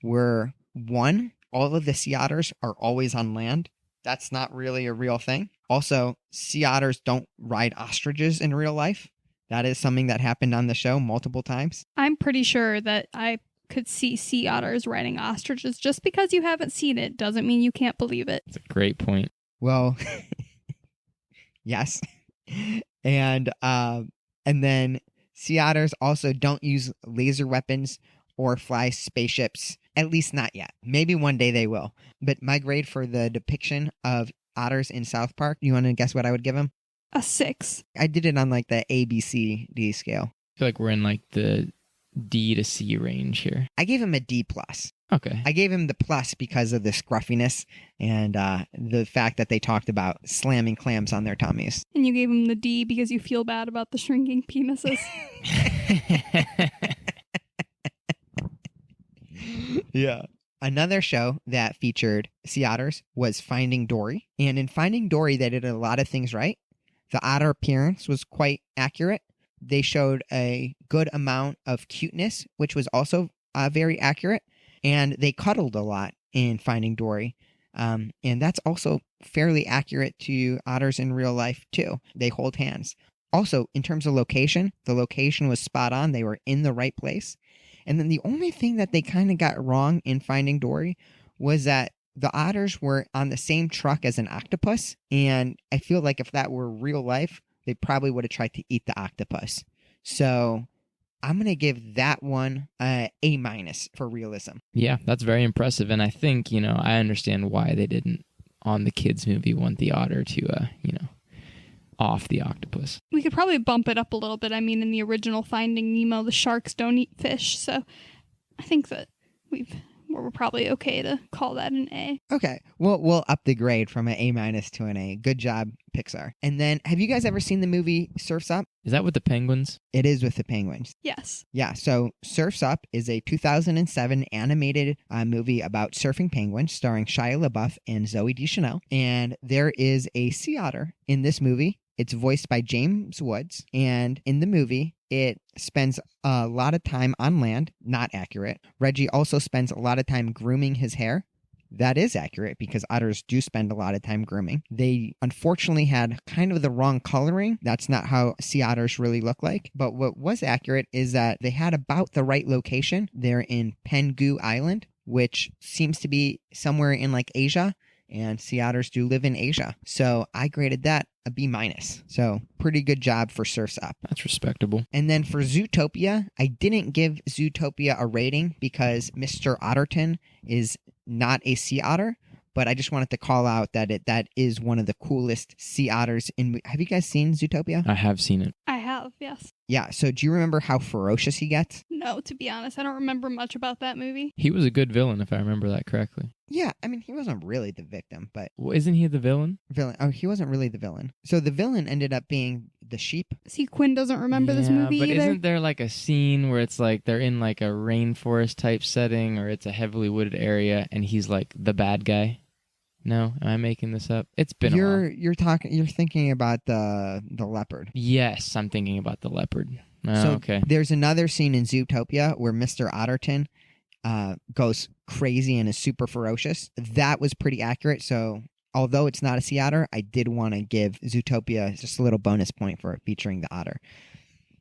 were, one, all of the sea otters are always on land. That's not really a real thing. Also, sea otters don't ride ostriches in real life. That is something that happened on the show multiple times. I'm pretty sure that I could see sea otters riding ostriches. Just because you haven't seen it doesn't mean you can't believe it. That's a great point. Well, yes. And then sea otters also don't use laser weapons or fly spaceships, at least not yet. Maybe one day they will. But my grade for the depiction of otters in South Park, you want to guess what I would give them? A 6. I did it on like the ABCD scale. I feel like we're in like the D to C range here. I gave him a D plus. Okay. I gave him the plus because of the scruffiness and the fact that they talked about slamming clams on their tummies. And you gave him the D because you feel bad about the shrinking penises. Yeah. Another show that featured sea otters was Finding Dory. And in Finding Dory, they did a lot of things right. The otter appearance was quite accurate. They showed a good amount of cuteness, which was also very accurate. And they cuddled a lot in Finding Dory. And that's also fairly accurate to otters in real life, too. They hold hands. Also, in terms of location, the location was spot on. They were in the right place. And then the only thing that they kind of got wrong in Finding Dory was that the otters were on the same truck as an octopus. And I feel like if that were real life, they probably would have tried to eat the octopus. So I'm going to give that one A- for realism. Yeah, that's very impressive. And I think, I understand why they didn't, on the kids' movie, want the otter to, off the octopus. We could probably bump it up a little bit. I mean, in the original Finding Nemo, the sharks don't eat fish. So I think that we're probably okay to call that an A. Okay, we'll up the grade from an A- to an A. Good job, Pixar. And then, have you guys ever seen the movie Surf's Up? Is that with the penguins? It is with the penguins. Yes. Yeah, so Surf's Up is a 2007 animated movie about surfing penguins starring Shia LaBeouf and Zooey Deschanel. And there is a sea otter in this movie. It's voiced by James Woods. And in the movie, it spends a lot of time on land. Not accurate. Reggie also spends a lot of time grooming his hair. That is accurate because otters do spend a lot of time grooming. They unfortunately had kind of the wrong coloring. That's not how sea otters really look like. But what was accurate is that they had about the right location. They're in Penghu Island, which seems to be somewhere in like Asia. And sea otters do live in Asia. So I graded that a B-. So pretty good job for Surf's Up. That's respectable. And then for Zootopia, I didn't give Zootopia a rating because Mr. Otterton is not a sea otter, but I just wanted to call out that that is one of the coolest sea otters in. Have you guys seen Zootopia? I have seen it. I have, yes. Yeah, so do you remember how ferocious he gets? No, to be honest, I don't remember much about that movie. He was a good villain, if I remember that correctly. Yeah, I mean, he wasn't really the victim, but... Well, isn't he the villain? Villain. Oh, he wasn't really the villain. So the villain ended up being the sheep. See, Quinn doesn't remember this movie but either. Isn't there like a scene where it's like they're in like a rainforest type setting or it's a heavily wooded area and he's like the bad guy? No, am I making this up? It's been a while. You're thinking about the leopard. Yes, I'm thinking about the leopard. Oh, So okay. there's another scene in Zootopia where Mr. Otterton goes crazy and is super ferocious. That was pretty accurate. So although it's not a sea otter, I did want to give Zootopia just a little bonus point for featuring the otter.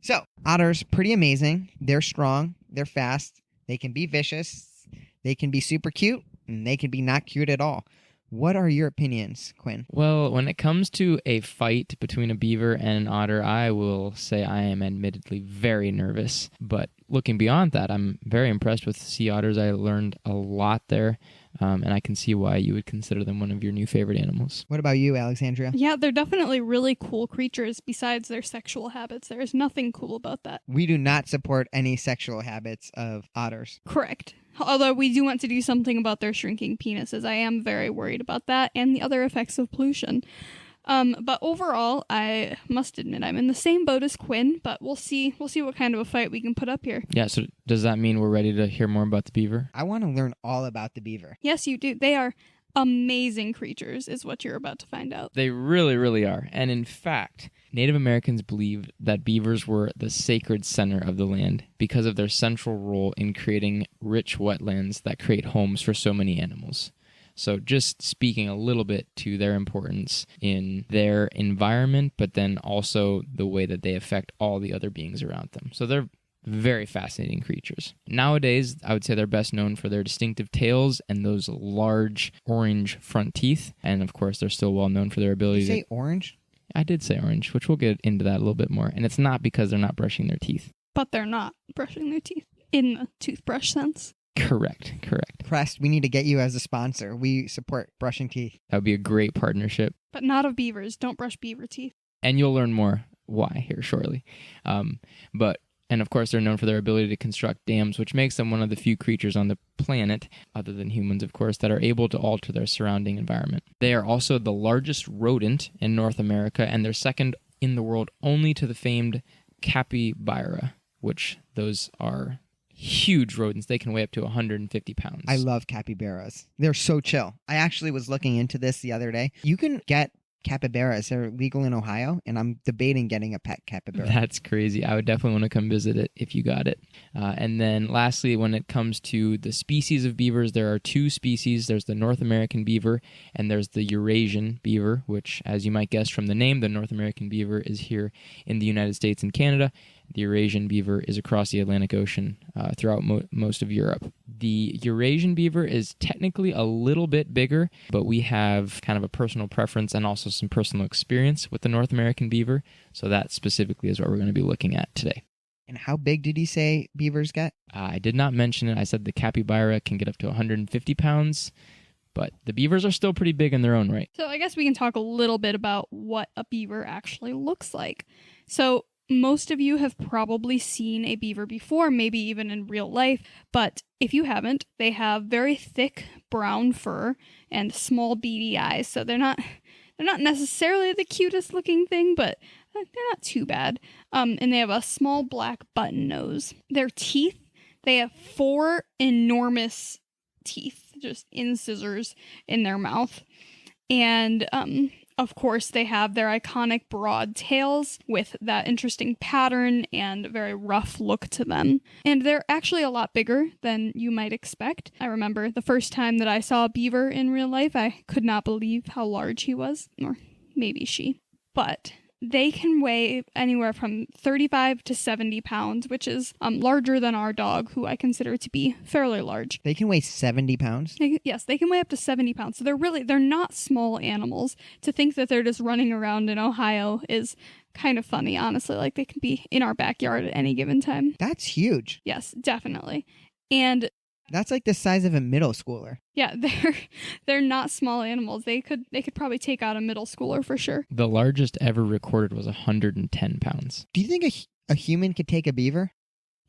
So otters, pretty amazing. They're strong. They're fast. They can be vicious. They can be super cute. And they can be not cute at all. What are your opinions, Quinn? Well, when it comes to a fight between a beaver and an otter, I will say I am admittedly very nervous. But looking beyond that, I'm very impressed with sea otters. I learned a lot there, and I can see why you would consider them one of your new favorite animals. What about you, Alexandria? Yeah, they're definitely really cool creatures besides their sexual habits. There's nothing cool about that. We do not support any sexual habits of otters. Correct. Although we do want to do something about their shrinking penises. I am very worried about that and the other effects of pollution. But overall, I must admit I'm in the same boat as Quinn, but we'll see what kind of a fight we can put up here. Yeah, so does that mean we're ready to hear more about the beaver? I want to learn all about the beaver. Yes, you do. They are amazing creatures, is what you're about to find out. They really, really are. And in fact, Native Americans believed that beavers were the sacred center of the land because of their central role in creating rich wetlands that create homes for so many animals. So just speaking a little bit to their importance in their environment, but then also the way that they affect all the other beings around them. So they're Very fascinating creatures. Nowadays, I would say they're best known for their distinctive tails and those large orange front teeth. And of course, they're still well known for their ability You say orange? I did say orange, which we'll get into that a little bit more. And it's not because they're not brushing their teeth. But they're not brushing their teeth in the toothbrush sense. Correct. Crest, we need to get you as a sponsor. We support brushing teeth. That would be a great partnership. But not of beavers. Don't brush beaver teeth. And you'll learn more why here shortly. And of course, they're known for their ability to construct dams, which makes them one of the few creatures on the planet, other than humans, of course, that are able to alter their surrounding environment. They are also the largest rodent in North America, and they're second in the world only to the famed capybara, which those are huge rodents. They can weigh up to 150 pounds. I love capybaras. They're so chill. I actually was looking into this the other day. You can get capybaras. They're legal in Ohio, and I'm debating getting a pet capybara. That's crazy. I would definitely want to come visit it if you got it. And then lastly, when it comes to the species of beavers, there are two species. There's the North American beaver, and there's the Eurasian beaver, which, as you might guess from the name, the North American beaver is here in the United States and Canada. The Eurasian beaver is across the Atlantic Ocean throughout most of Europe. The Eurasian beaver is technically a little bit bigger, but we have kind of a personal preference and also some personal experience with the North American beaver. So that specifically is what we're going to be looking at today. And how big did he say beavers get? I did not mention it. I said the capybara can get up to 150 pounds, but the beavers are still pretty big in their own right. So I guess we can talk a little bit about what a beaver actually looks like. So most of you have probably seen a beaver before, maybe even in real life, but if you haven't, they have very thick brown fur and small beady eyes, so they're not necessarily the cutest looking thing, but they're not too bad. And they have a small black button nose. Their teeth, they have 4 enormous teeth, just incisors in their mouth. And of course, they have their iconic broad tails with that interesting pattern and very rough look to them. And they're actually a lot bigger than you might expect. I remember the first time that I saw a beaver in real life, I could not believe how large he was, or maybe she. But they can weigh anywhere from 35 to 70 pounds, which is larger than our dog, who I consider to be fairly large. They can weigh 70 pounds? Yes, they can weigh up to 70 pounds. So they're not small animals. To think that they're just running around in Ohio is kind of funny, honestly. Like, they can be in our backyard at any given time. That's huge. Yes, definitely. And that's like the size of a middle schooler. yeah, they're not small animals. They could probably take out a middle schooler for sure. The largest ever recorded was 110 pounds. Do you think a human could take a beaver?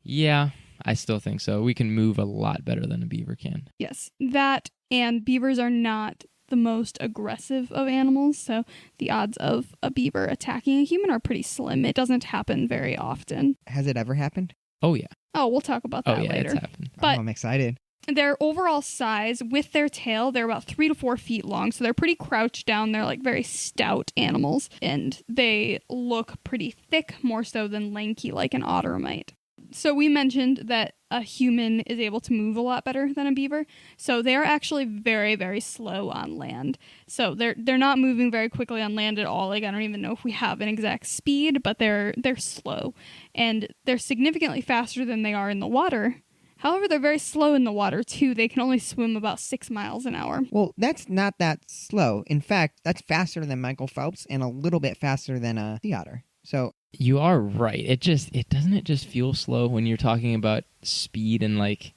Yeah, I still think so. We can move a lot better than a beaver can. Yes, that, and beavers are not the most aggressive of animals, so the odds of a beaver attacking a human are pretty slim. It doesn't happen very often. Has it ever happened? Oh, yeah. Oh, we'll talk about that later. later. It's happened. But I'm excited. their overall size with their tail, they're about 3 to 4 feet long, so they're pretty crouched down. They're like very stout animals, and they look pretty thick, more so than lanky like an otter might. So we mentioned that a human is able to move a lot better than a beaver. So they're actually very, very slow on land. So they're not moving very quickly on land at all. Like, I don't even know if we have an exact speed, but they're slow. And they're significantly faster than they are in the water. However, they're very slow in the water, too. They can only swim about 6 miles an hour. Well, that's not that slow. In fact, that's faster than Michael Phelps and a little bit faster than a sea otter. So you are right. It doesn't feel slow when you're talking about speed and like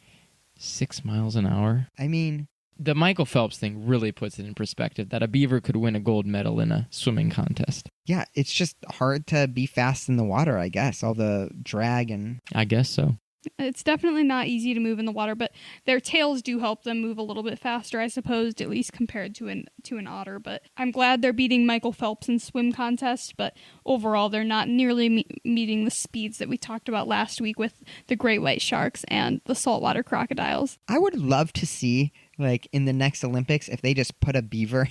6 miles an hour. I mean, the Michael Phelps thing really puts it in perspective that a beaver could win a gold medal in a swimming contest. Yeah, it's just hard to be fast in the water, I guess. All the drag and... I guess so. It's definitely not easy to move in the water, but their tails do help them move a little bit faster, I suppose, at least compared to an otter. But I'm glad they're beating Michael Phelps in swim contests, but overall they're not nearly meeting the speeds that we talked about last week with the great white sharks and the saltwater crocodiles. I would love to see, like, in the next Olympics, if they just put a beaver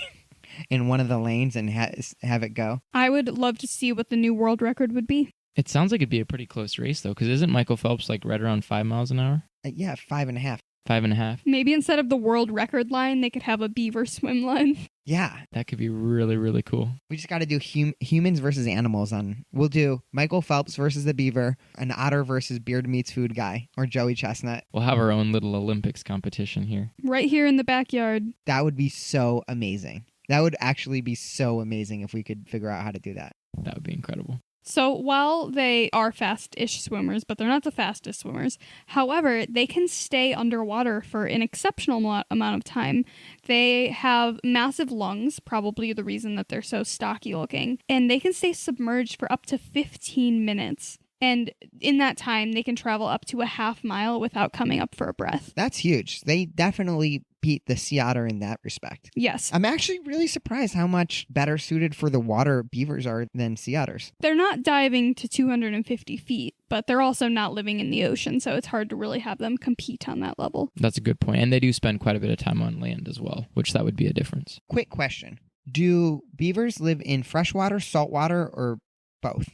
in one of the lanes and have it go. I would love to see what the new world record would be. It sounds like it'd be a pretty close race, though, because isn't Michael Phelps like right around 5 miles an hour? Yeah, 5.5. 5.5. Maybe instead of the world record line, they could have a beaver swim line. Yeah. That could be really, really cool. We just got to do humans versus animals we'll do Michael Phelps versus the beaver, an otter versus beard meets food guy, or Joey Chestnut. We'll have our own little Olympics competition here. Right here in the backyard. That would be so amazing. That would actually be so amazing if we could figure out how to do that. That would be incredible. So while they are fast-ish swimmers, but they're not the fastest swimmers, however, they can stay underwater for an exceptional amount of time. They have massive lungs, probably the reason that they're so stocky looking, and they can stay submerged for up to 15 minutes. And in that time, they can travel up to a half mile without coming up for a breath. That's huge. They definitely beat the sea otter in that respect. Yes. I'm actually really surprised how much better suited for the water beavers are than sea otters. They're not diving to 250 feet, but they're also not living in the ocean, so it's hard to really have them compete on that level. That's a good point. And they do spend quite a bit of time on land as well, which that would be a difference. Quick question. Do beavers live in freshwater, saltwater, or both?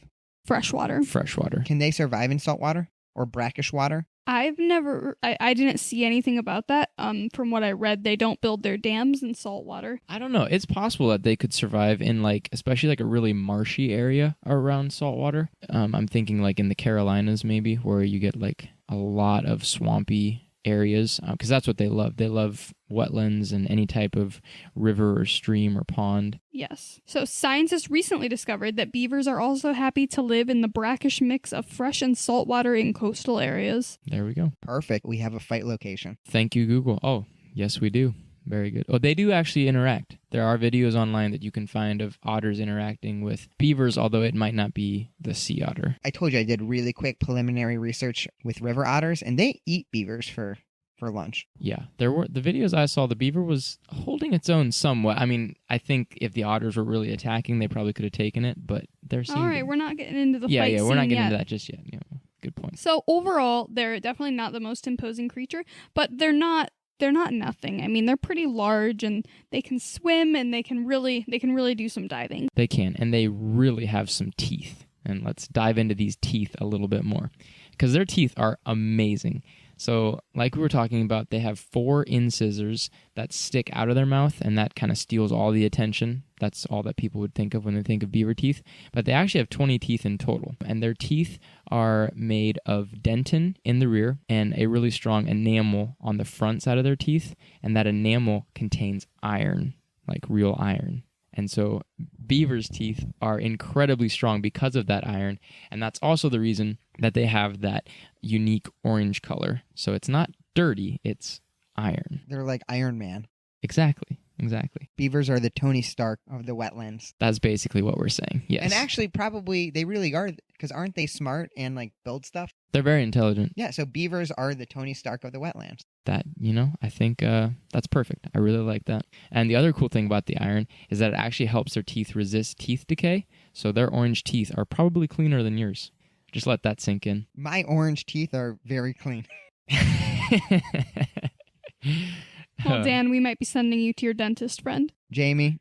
Freshwater. Freshwater. Can they survive in saltwater or brackish water? I didn't see anything about that. From what I read, they don't build their dams in salt water. I don't know. It's possible that they could survive in especially a really marshy area around saltwater. I'm thinking in the Carolinas maybe, where you get a lot of swampy areas, because that's what they love. They love wetlands and any type of river or stream or pond. Yes. So scientists recently discovered that beavers are also happy to live in the brackish mix of fresh and salt water in coastal areas. There we go. Perfect. We have a fight location. Thank you, Google. Oh, yes, we do. Very good. Oh, they do actually interact. There are videos online that you can find of otters interacting with beavers, although it might not be the sea otter. I told you I did really quick preliminary research with river otters, and they eat beavers for lunch. Yeah, the videos I saw, the beaver was holding its own somewhat. I mean, I think if the otters were really attacking, they probably could have taken it, but they're all right. We're not getting into the fight Yeah, we're not getting yet. into that just yet. Good point. So overall, they're definitely not the most imposing creature, but they're not nothing. I mean, they're pretty large, and they can swim, and they can really do some diving. They can, and they really have some teeth. And let's dive into these teeth a little bit more, because their teeth are amazing. So, like we were talking about, they have 4 incisors that stick out of their mouth, and that kind of steals all the attention. That's all that people would think of when they think of beaver teeth. But they actually have 20 teeth in total, and their teeth are made of dentin in the rear and a really strong enamel on the front side of their teeth, and that enamel contains iron, like real iron. And so beavers' teeth are incredibly strong because of that iron, and that's also the reason that they have that unique orange color. So it's not dirty, it's iron. They're like Iron Man. Exactly. Beavers are the Tony Stark of the wetlands. That's basically what we're saying, yes. And actually, probably, they really are, because aren't they smart and build stuff? They're very intelligent. Yeah, so beavers are the Tony Stark of the wetlands. That, I think that's perfect. I really like that. And the other cool thing about the iron is that it actually helps their teeth resist teeth decay. So their orange teeth are probably cleaner than yours. Just let that sink in. My orange teeth are very clean. Well, Dan, we might be sending you to your dentist friend. Jamie,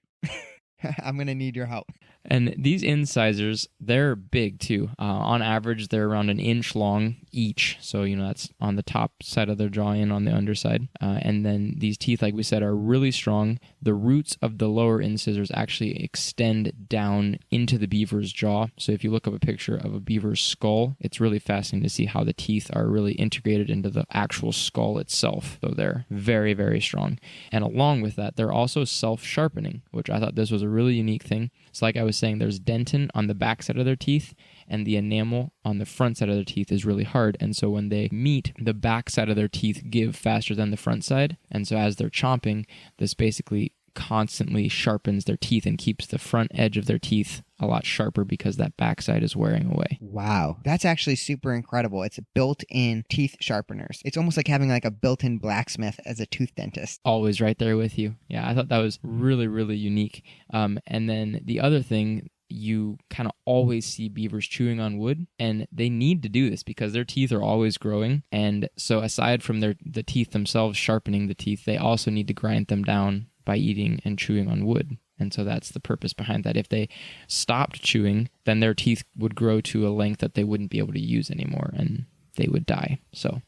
I'm going to need your help. And these incisors, they're big too. On average, they're around an inch long each. So, that's on the top side of their jaw and on the underside. And then these teeth, like we said, are really strong. The roots of the lower incisors actually extend down into the beaver's jaw. So if you look up a picture of a beaver's skull, it's really fascinating to see how the teeth are really integrated into the actual skull itself. So they're very, very strong. And along with that, they're also self-sharpening, which I thought this was a really unique thing. So like I was saying, there's dentin on the back side of their teeth, and the enamel on the front side of their teeth is really hard. And so when they meet, the back side of their teeth give faster than the front side. And so as they're chomping, this basically constantly sharpens their teeth and keeps the front edge of their teeth a lot sharper because that backside is wearing away. Wow. That's actually super incredible. It's built-in teeth sharpeners. It's almost like having a built-in blacksmith as a tooth dentist. Always right there with you. Yeah, I thought that was really, really unique. And then the other thing, you kind of always see beavers chewing on wood, and they need to do this because their teeth are always growing. And so aside from the teeth themselves sharpening the teeth, they also need to grind them down by eating and chewing on wood. And so that's the purpose behind that. If they stopped chewing, then their teeth would grow to a length that they wouldn't be able to use anymore, and they would die. So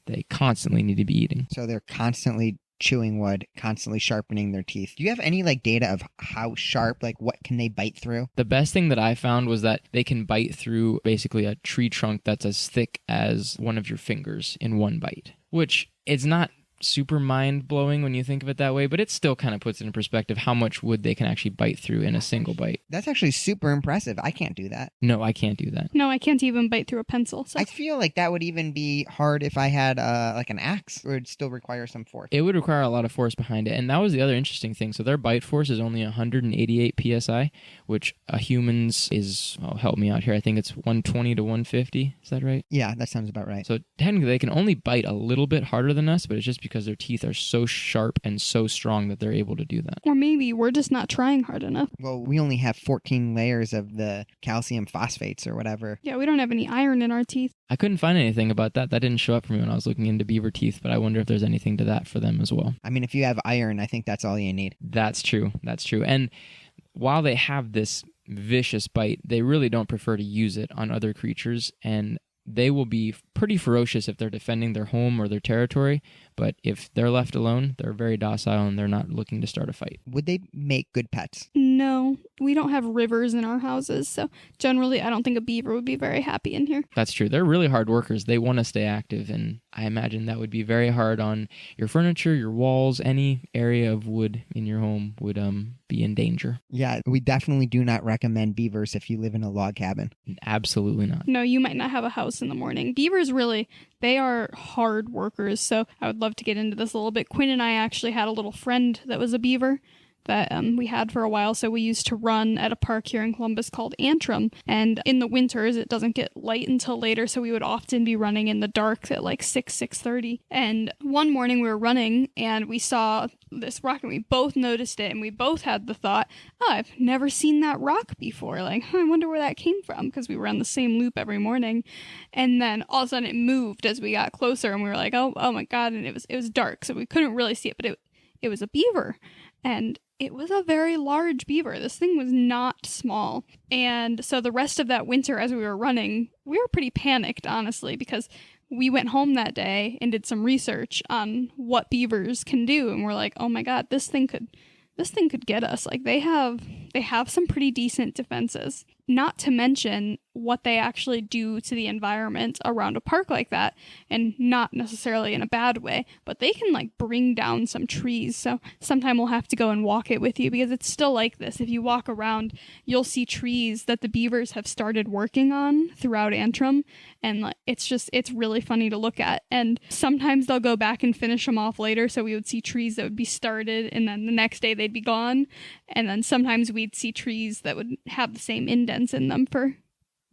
they constantly need to be eating. So they're constantly chewing wood, constantly sharpening their teeth. Do you have any like data of how sharp, like what can they bite through? The best thing that I found was that they can bite through basically a tree trunk that's as thick as one of your fingers in one bite, which is not super mind-blowing when you think of it that way, but it still kind of puts it in perspective how much wood they can actually bite through in a single bite. That's actually super impressive. I can't do that. No, I can't do that. No, I can't even bite through a pencil. So I feel like that would even be hard if I had like an axe, or it'd still require some force. It would require a lot of force behind it, and that was the other interesting thing. So their bite force is only 188 psi, which a human's is, help me out here, I think it's 120 to 150. Is that right? Yeah, that sounds about right. So technically they can only bite a little bit harder than us, but it's just because their teeth are so sharp and so strong that they're able to do that. or maybe we're just not trying hard enough. Well, we only have 14 layers of the calcium phosphates or whatever. Yeah, we don't have any iron in our teeth. I couldn't find anything about that. That didn't show up for me when I was looking into beaver teeth, but I wonder if there's anything to that for them as well. I mean, if you have iron, I think that's all you need. That's true. That's true. And while they have this vicious bite, they really don't prefer to use it on other creatures, and they will be pretty ferocious if they're defending their home or their territory, but if they're left alone, they're very docile and they're not looking to start a fight. Would they make good pets? No, we don't have rivers in our houses, so generally I don't think a beaver would be very happy in here. That's true. They're really hard workers. They want to stay active, and I imagine that would be very hard on your furniture, your walls, any area of wood in your home would be in danger. Yeah, we definitely do not recommend beavers if you live in a log cabin. Absolutely not. No, you might not have a house in the morning. Beavers really, they are hard workers, so I would love to get into this a little bit. Quinn and I actually had a little friend that was a beaver that we had for a while. So we used to run at a park here in Columbus called Antrim. And in the winters, it doesn't get light until later. So we would often be running in the dark at like 6:30. And one morning we were running and we saw this rock and we both noticed it. And we both had the thought, oh, I've never seen that rock before. Like, I wonder where that came from, because we were on the same loop every morning. And then all of a sudden it moved as we got closer and we were like, oh my God. And it was dark. So we couldn't really see it, but it was a beaver. And it was a very large beaver. This thing was not small. And so the rest of that winter as we were running, we were pretty panicked, honestly, because we went home that day and did some research on what beavers can do. And we're like, oh my God, this thing could get us. Like they have some pretty decent defenses. Not to mention what they actually do to the environment around a park like that, and not necessarily in a bad way, but they can like bring down some trees. So sometime we'll have to go and walk it with you, because it's still like this. If you walk around, you'll see trees that the beavers have started working on throughout Antrim, and like, it's really funny to look at. And sometimes they'll go back and finish them off later, so we would see trees that would be started and then the next day they'd be gone. And then sometimes we'd see trees that would have the same indents in them for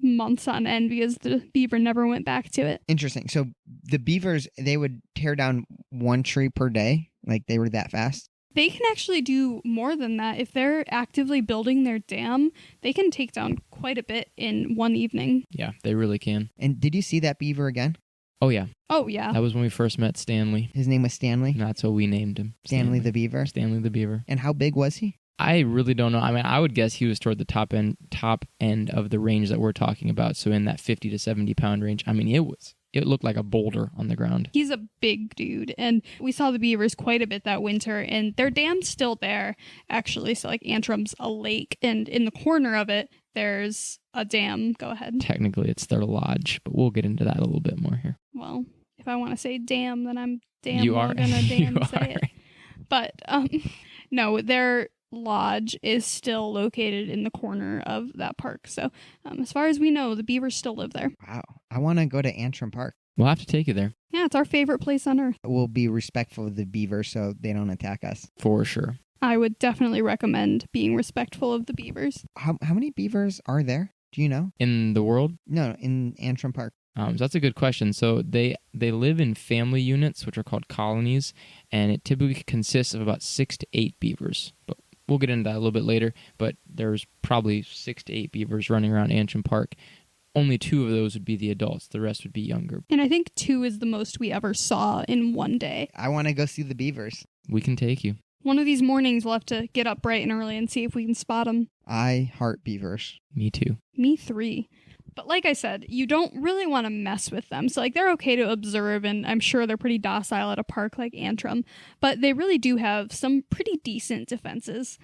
months on end because the beaver never went back to it. Interesting. So the beavers, they would tear down one tree per day? Like they were that fast? They can actually do more than that. If they're actively building their dam, they can take down quite a bit in one evening. Yeah, they really can. And did you see that beaver again? Oh, yeah. Oh, yeah. That was when we first met Stanley. His name was Stanley? And that's what we named him. Stanley the Beaver? Stanley the Beaver. And how big was he? I really don't know. I mean, I would guess he was toward the top end of the range that we're talking about. So in that 50 to 70 pound range. I mean, it looked like a boulder on the ground. He's a big dude, and we saw the beavers quite a bit that winter, and their dam's still there, actually. So, like, Antrim's a lake, and in the corner of it, there's a dam. Go ahead. Technically, it's their lodge, but we'll get into that a little bit more here. Well, if I want to say dam, then I'm damn You well are. gonna damn You say are. it. But, no, their lodge is still located in the corner of that park. So as far as we know, the beavers still live there. Wow. I want to go to Antrim Park. We'll have to take you there. Yeah, it's our favorite place on earth. We'll be respectful of the beavers so they don't attack us. For sure. I would definitely recommend being respectful of the beavers. How many beavers are there? Do you know? In the world? No, in Antrim Park. So that's a good question. So they live in family units, which are called colonies, and it typically consists of about 6 to 8 beavers. But we'll get into that a little bit later, but there's probably 6 to 8 beavers running around Antrim Park. Only 2 of those would be the adults. The rest would be younger. And I think 2 is the most we ever saw in one day. I want to go see the beavers. We can take you. One of these mornings, we'll have to get up bright and early and see if we can spot them. I heart beavers. Me too. Me 3. But like I said, you don't really want to mess with them. So like they're okay to observe, and I'm sure they're pretty docile at a park like Antrim, but they really do have some pretty decent defenses.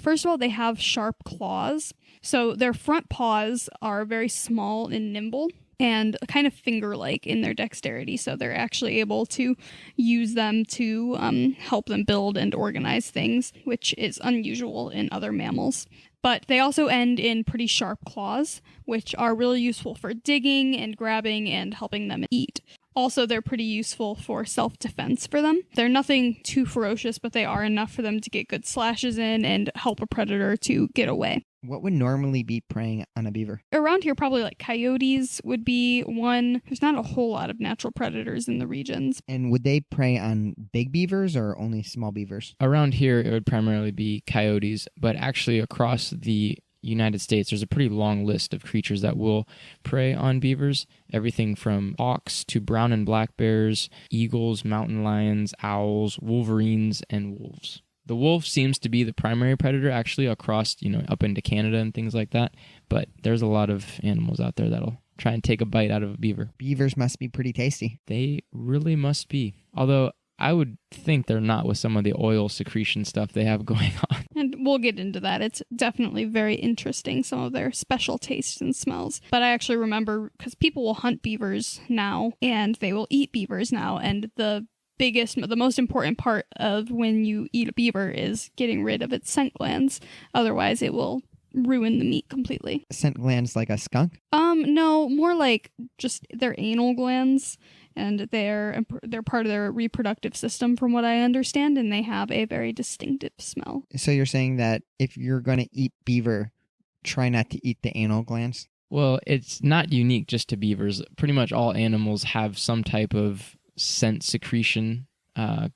First of all, they have sharp claws. So their front paws are very small and nimble and kind of finger-like in their dexterity. So they're actually able to use them to help them build and organize things, which is unusual in other mammals. But they also end in pretty sharp claws, which are really useful for digging and grabbing and helping them eat. Also, they're pretty useful for self-defense for them. They're nothing too ferocious, but they are enough for them to get good slashes in and help a predator to get away. What would normally be preying on a beaver? Around here, probably like coyotes would be one. There's not a whole lot of natural predators in the regions. And would they prey on big beavers or only small beavers? Around here, it would primarily be coyotes, but actually across the United States, there's a pretty long list of creatures that will prey on beavers. Everything from hawks to brown and black bears, eagles, mountain lions, owls, wolverines, and wolves. The wolf seems to be the primary predator actually across, up into Canada and things like that. But there's a lot of animals out there that'll try and take a bite out of a beaver. Beavers must be pretty tasty. They really must be. Although I would think they're not with some of the oil secretion stuff they have going on. And we'll get into that. It's definitely very interesting, some of their special tastes and smells. But I actually remember, because people will hunt beavers now, and they will eat beavers now, and the most important part of when you eat a beaver is getting rid of its scent glands. Otherwise, it will ruin the meat completely. Scent glands like a skunk? No, more like just their anal glands, and they're part of their reproductive system from what I understand, and they have a very distinctive smell. So you're saying that if you're going to eat beaver, try not to eat the anal glands? Well, it's not unique just to beavers. Pretty much all animals have some type of scent secretion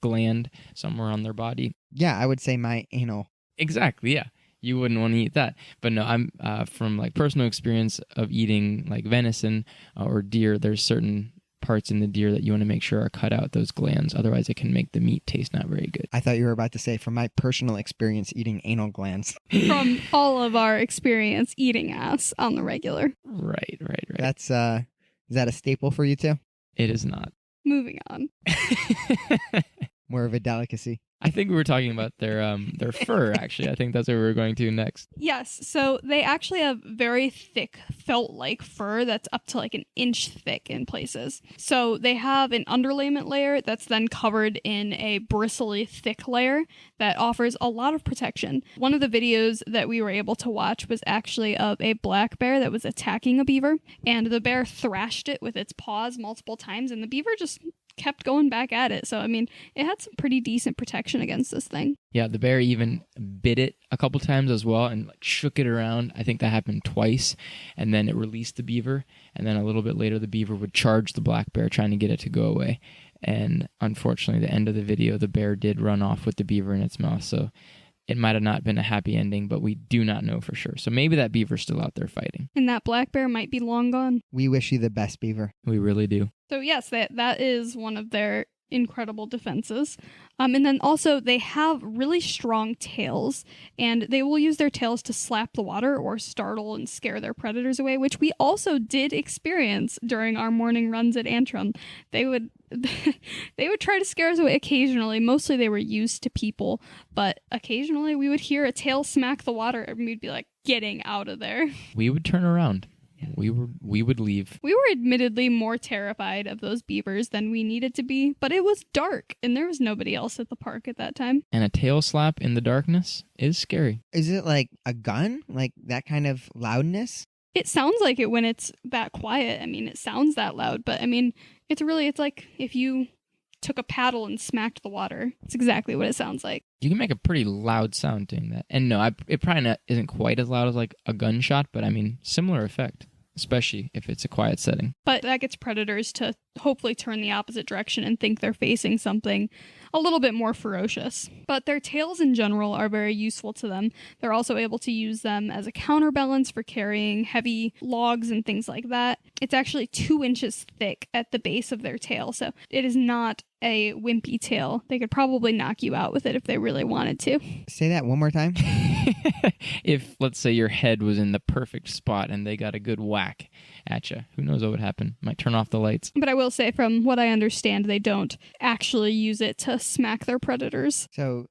gland somewhere on their body. Yeah, I would say my anal. Exactly, yeah. You wouldn't want to eat that. But no, I'm from like personal experience of eating like venison or deer, there's certain parts in the deer that you want to make sure are cut out, those glands. Otherwise, it can make the meat taste not very good. I thought you were about to say from my personal experience eating anal glands. From all of our experience eating ass on the regular. Right. That's, is that a staple for you too? It is not. Moving on. More of a delicacy. I think we were talking about their fur, actually. I think that's where we were going to next. Yes, so they actually have very thick felt-like fur that's up to like an inch thick in places. So they have an underlayment layer that's then covered in a bristly thick layer that offers a lot of protection. One of the videos that we were able to watch was actually of a black bear that was attacking a beaver, and the bear thrashed it with its paws multiple times, and the beaver just kept going back at it. So, I mean, it had some pretty decent protection against this thing. Yeah, the bear even bit it a couple times as well and like shook it around. I think that happened twice. And then it released the beaver. And then a little bit later, the beaver would charge the black bear trying to get it to go away. And unfortunately, the end of the video, the bear did run off with the beaver in its mouth. So it might have not been a happy ending, but we do not know for sure. So maybe that beaver's still out there fighting. And that black bear might be long gone. We wish you the best, beaver. We really do. So yes, that is one of their incredible defenses. And then also they have really strong tails, and they will use their tails to slap the water or startle and scare their predators away, which we also did experience during our morning runs at Antrim. They would try to scare us away occasionally. Mostly they were used to people, but occasionally we would hear a tail smack the water and we'd be like, getting out of there. We would turn around. We would leave. We were admittedly more terrified of those beavers than we needed to be, but it was dark and there was nobody else at the park at that time. And a tail slap in the darkness is scary. Is it like a gun? Like that kind of loudness? It sounds like it when it's that quiet. I mean, it sounds that loud, but I mean, it's like if you took a paddle and smacked the water. It's exactly what it sounds like. You can make a pretty loud sound doing that. And no, it probably isn't quite as loud as like a gunshot, but I mean, similar effect. Especially if it's a quiet setting. But that gets predators to hopefully turn the opposite direction and think they're facing something. a little bit more ferocious. But their tails in general are very useful to them. They're also able to use them as a counterbalance for carrying heavy logs and things like that. It's actually 2 inches thick at the base of their tail, so it is not a wimpy tail. They could probably knock you out with it if they really wanted to. Say that one more time. If, let's say, your head was in the perfect spot and they got a good whack at you, who knows what would happen? Might turn off the lights. But I will say, from what I understand, they don't actually use it to smack their predators. So,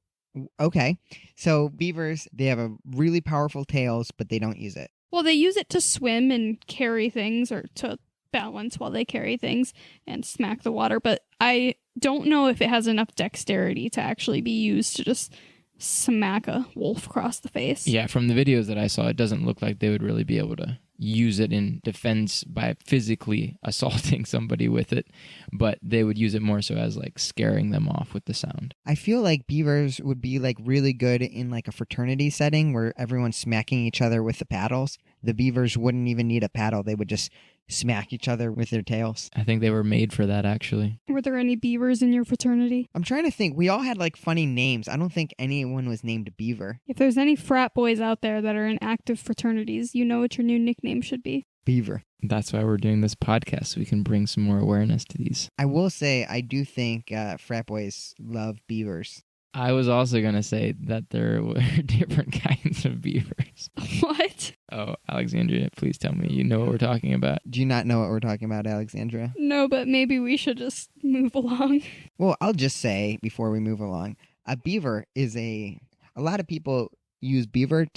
okay. So beavers, they have a really powerful tails, but they don't use it. Well, they use it to swim and carry things, or to balance while they carry things and smack the water, but I don't know if it has enough dexterity to actually be used to just smack a wolf across the face. Yeah, from the videos that I saw, it doesn't look like they would really be able to use it in defense by physically assaulting somebody with it, but they would use it more so as like scaring them off with the sound. I feel like beavers would be like really good in like a fraternity setting where everyone's smacking each other with the paddles. The beavers wouldn't even need a paddle. They would just smack each other with their tails. I think they were made for that, actually. Were there any beavers in your fraternity? I'm trying to think. We all had like funny names. I don't think anyone was named Beaver. If there's any frat boys out there that are in active fraternities, you know what your new nickname should be. Beaver. That's why we're doing this podcast, so we can bring some more awareness to these. I will say, I do think frat boys love beavers. I was also going to say that there were different kinds of beavers. What? Oh, Alexandria, please tell me you know what we're talking about. Do you not know what we're talking about, Alexandria? No, but maybe we should just move along. Well, I'll just say before we move along, a beaver is a lot of people use beaver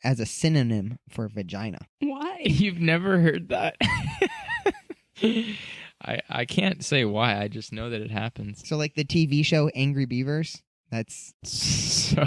as a synonym for vagina. Why? You've never heard that? I can't say why. I just know that it happens. So like the TV show Angry Beavers, that's... So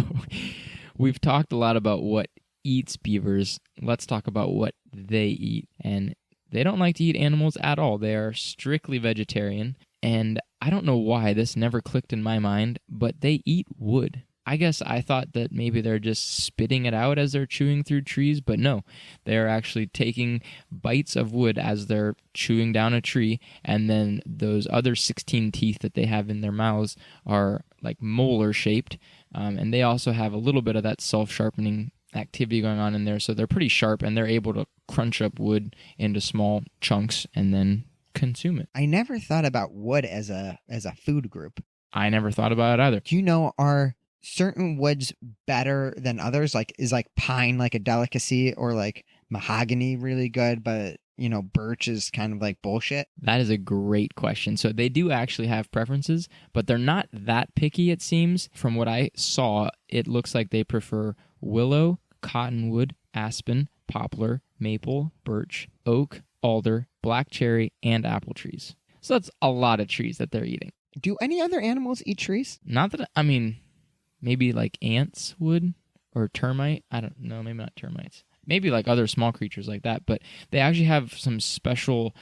we've talked a lot about what eats beavers. Let's talk about what they eat. And they don't like to eat animals at all. They are strictly vegetarian. And I don't know why this never clicked in my mind, but they eat wood. I guess I thought that maybe they're just spitting it out as they're chewing through trees, but no. They're actually taking bites of wood as they're chewing down a tree, and then those other 16 teeth that they have in their mouths are like molar-shaped, and they also have a little bit of that self-sharpening activity going on in there, so they're pretty sharp, and they're able to crunch up wood into small chunks and then consume it. I never thought about wood as a food group. I never thought about it either. Do you know, are certain woods better than others? Like, is like pine like a delicacy, or like mahogany really good, but you know, birch is kind of like bullshit? That is a great question. So they do actually have preferences, but they're not that picky, it seems. From what I saw, it looks like they prefer willow, cottonwood, aspen, poplar, maple, birch, oak, alder, black cherry, and apple trees. So that's a lot of trees that they're eating. Do any other animals eat trees? Not that, I mean, maybe like ants would, or termite. I don't know, maybe not termites. Maybe like other small creatures like that, but they actually have some special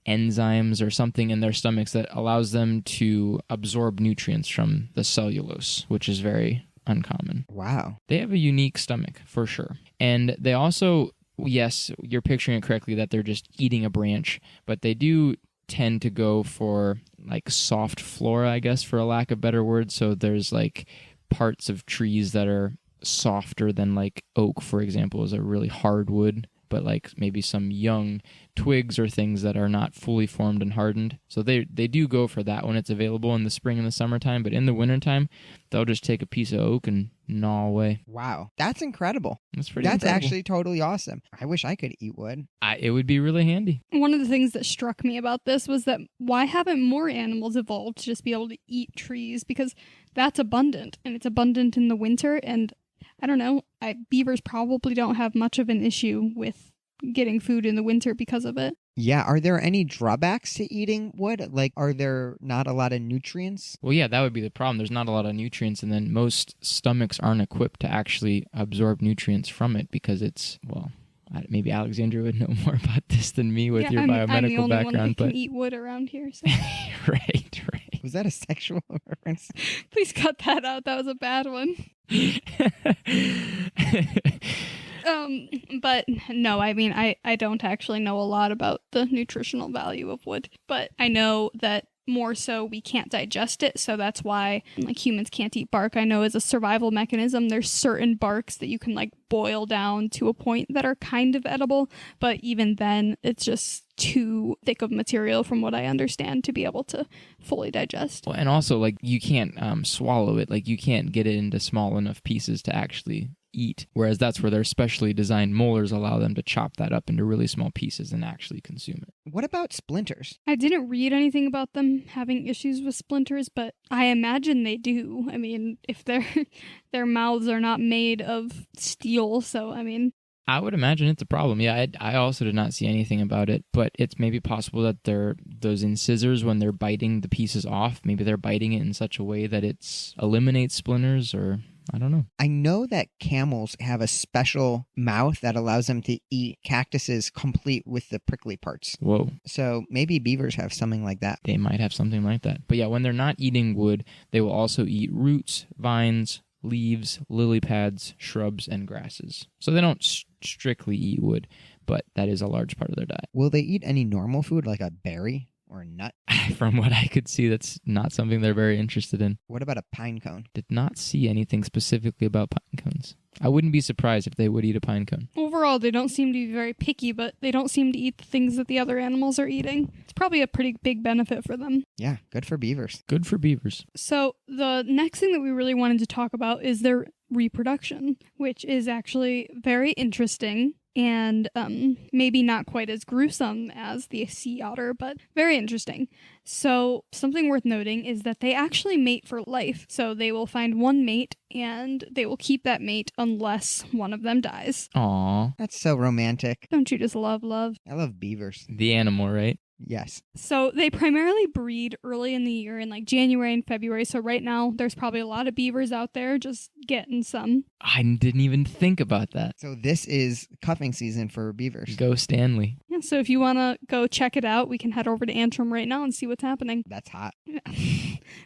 enzymes or something in their stomachs that allows them to absorb nutrients from the cellulose, which is very uncommon. Wow. They have a unique stomach, for sure. And they also, yes, you're picturing it correctly, that they're just eating a branch, but they do tend to go for like soft flora, I guess, for a lack of better word. So there's like parts of trees that are softer than like oak, for example, is a really hard wood, but like maybe some young twigs or things that are not fully formed and hardened. So they do go for that when it's available in the spring and the summertime, but in the wintertime, they'll just take a piece of oak and gnaw away. Wow. That's incredible. That's pretty That's incredible. actually totally awesome. I wish I could eat wood. It would be really handy. One of the things that struck me about this was that why haven't more animals evolved to just be able to eat trees? Because that's abundant, and it's abundant in the winter, and I don't know, beavers probably don't have much of an issue with getting food in the winter because of it. Yeah, are there any drawbacks to eating wood? Like, are there not a lot of nutrients? Well, yeah, that would be the problem. There's not a lot of nutrients, and then most stomachs aren't equipped to actually absorb nutrients from it because it's, well, maybe Alexandria would know more about this than me with your biomedical I'm the only background. one that but can eat wood around here. So. right. Was that a sexual reference? Please cut that out. That was a bad one. But no, I mean, I don't actually know a lot about the nutritional value of wood, but I know that more so we can't digest it, so that's why like humans can't eat bark. I know as a survival mechanism there's certain barks that you can like boil down to a point that are kind of edible, but even then it's just too thick of material from what I understand to be able to fully digest. Well, and also like you can't swallow it, like you can't get it into small enough pieces to actually eat, whereas that's where their specially designed molars allow them to chop that up into really small pieces and actually consume it. What about splinters? I didn't read anything about them having issues with splinters, but I imagine they do. I mean, if their mouths are not made of steel, so I mean, I would imagine it's a problem. Yeah, I also did not see anything about it, but it's maybe possible that those incisors, when they're biting the pieces off, maybe they're biting it in such a way that it eliminates splinters, or I don't know. I know that camels have a special mouth that allows them to eat cactuses complete with the prickly parts. Whoa. So maybe beavers have something like that. They might have something like that. But yeah, when they're not eating wood, they will also eat roots, vines, leaves, lily pads, shrubs, and grasses. So they don't strictly eat wood, but that is a large part of their diet. Will they eat any normal food like a berry or a nut? From what I could see, that's not something they're very interested in. What about a pine cone? Did not see anything specifically about pine cones. I wouldn't be surprised if they would eat a pine cone. overall they don't seem to be very picky, but they don't seem to eat the things that the other animals are eating. It's probably a pretty big benefit for them. Yeah, good for beavers. Good for beavers. So the next thing that we really wanted to talk about is their reproduction, which is actually very interesting and maybe not quite as gruesome as the sea otter, but very interesting. So something worth noting is that they actually mate for life. So they will find one mate and they will keep that mate unless one of them dies. Aww. That's so romantic. Don't you just love love? I love beavers. The animal, right? Yes. So they primarily breed early in the year in like January and February. So right now there's probably a lot of beavers out there just getting some. I didn't even think about that. So this is cuffing season for beavers. Go Stanley. Yeah, so if you want to go check it out, we can head over to Antrim right now and see what's happening. That's hot.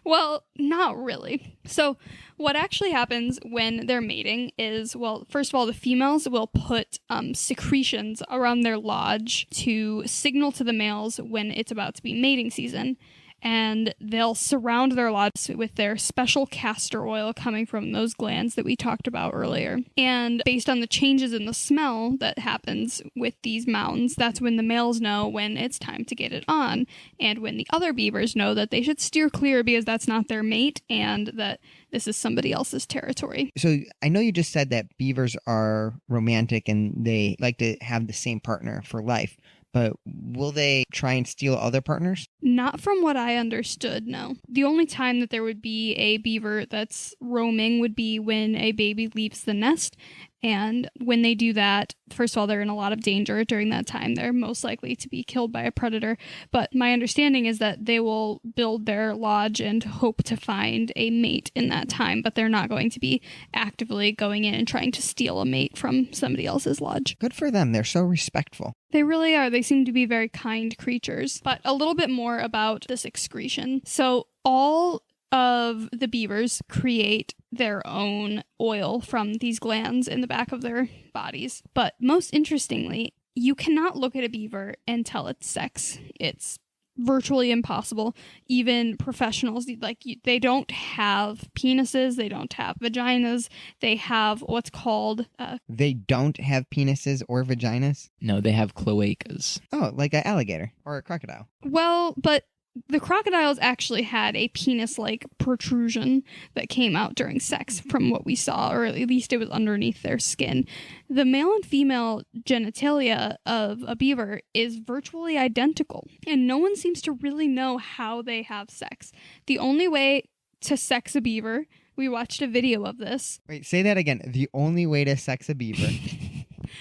Well, not really. So what actually happens when they're mating is, well, first of all, the females will put secretions around their lodge to signal to the males when it's about to be mating season. And they'll surround their lodge with their special castor oil coming from those glands that we talked about earlier. And based on the changes in the smell that happens with these mounds, that's when the males know when it's time to get it on, and when the other beavers know that they should steer clear because that's not their mate and that this is somebody else's territory. So I know you just said that beavers are romantic and they like to have the same partner for life. But will they try and steal other partners? Not from what I understood, no. The only time that there would be a beaver that's roaming would be when a baby leaves the nest. And when they do that, first of all, they're in a lot of danger during that time. They're most likely to be killed by a predator. But my understanding is that they will build their lodge and hope to find a mate in that time. But they're not going to be actively going in and trying to steal a mate from somebody else's lodge. Good for them. They're so respectful. They really are. They seem to be very kind creatures. But a little bit more about this excretion. So all of the beavers create their own oil from these glands in the back of their bodies. But most interestingly, you cannot look at a beaver and tell its sex. It's virtually impossible. Even professionals, they don't have penises, they don't have vaginas, they have what's called They don't have penises or vaginas? No, they have cloacas. Oh, like an alligator or a crocodile. well, but the crocodiles actually had a penis-like protrusion that came out during sex from what we saw, or at least it was underneath their skin. The male and female genitalia of a beaver is virtually identical, and no one seems to really know how they have sex. The only way to sex a beaver, we watched a video of this. Wait, say that again. The only way to sex a beaver.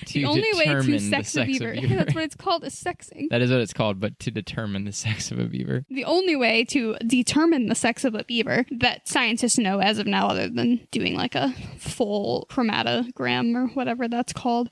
The only way to determine sex a beaver. Yeah, that's what it's called, is sexing. That is what it's called, but to determine the sex of a beaver. The only way to determine the sex of a beaver that scientists know as of now, other than doing like a full chromatogram or whatever that's called,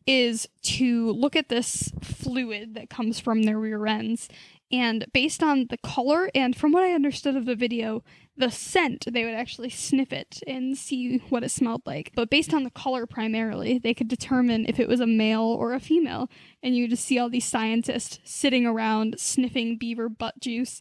is to look at this fluid that comes from their rear ends And based on the color and from what I understood of the video, the scent, they would actually sniff it and see what it smelled like. But based on the color primarily, they could determine if it was a male or a female. And you just see all these scientists sitting around sniffing beaver butt juice.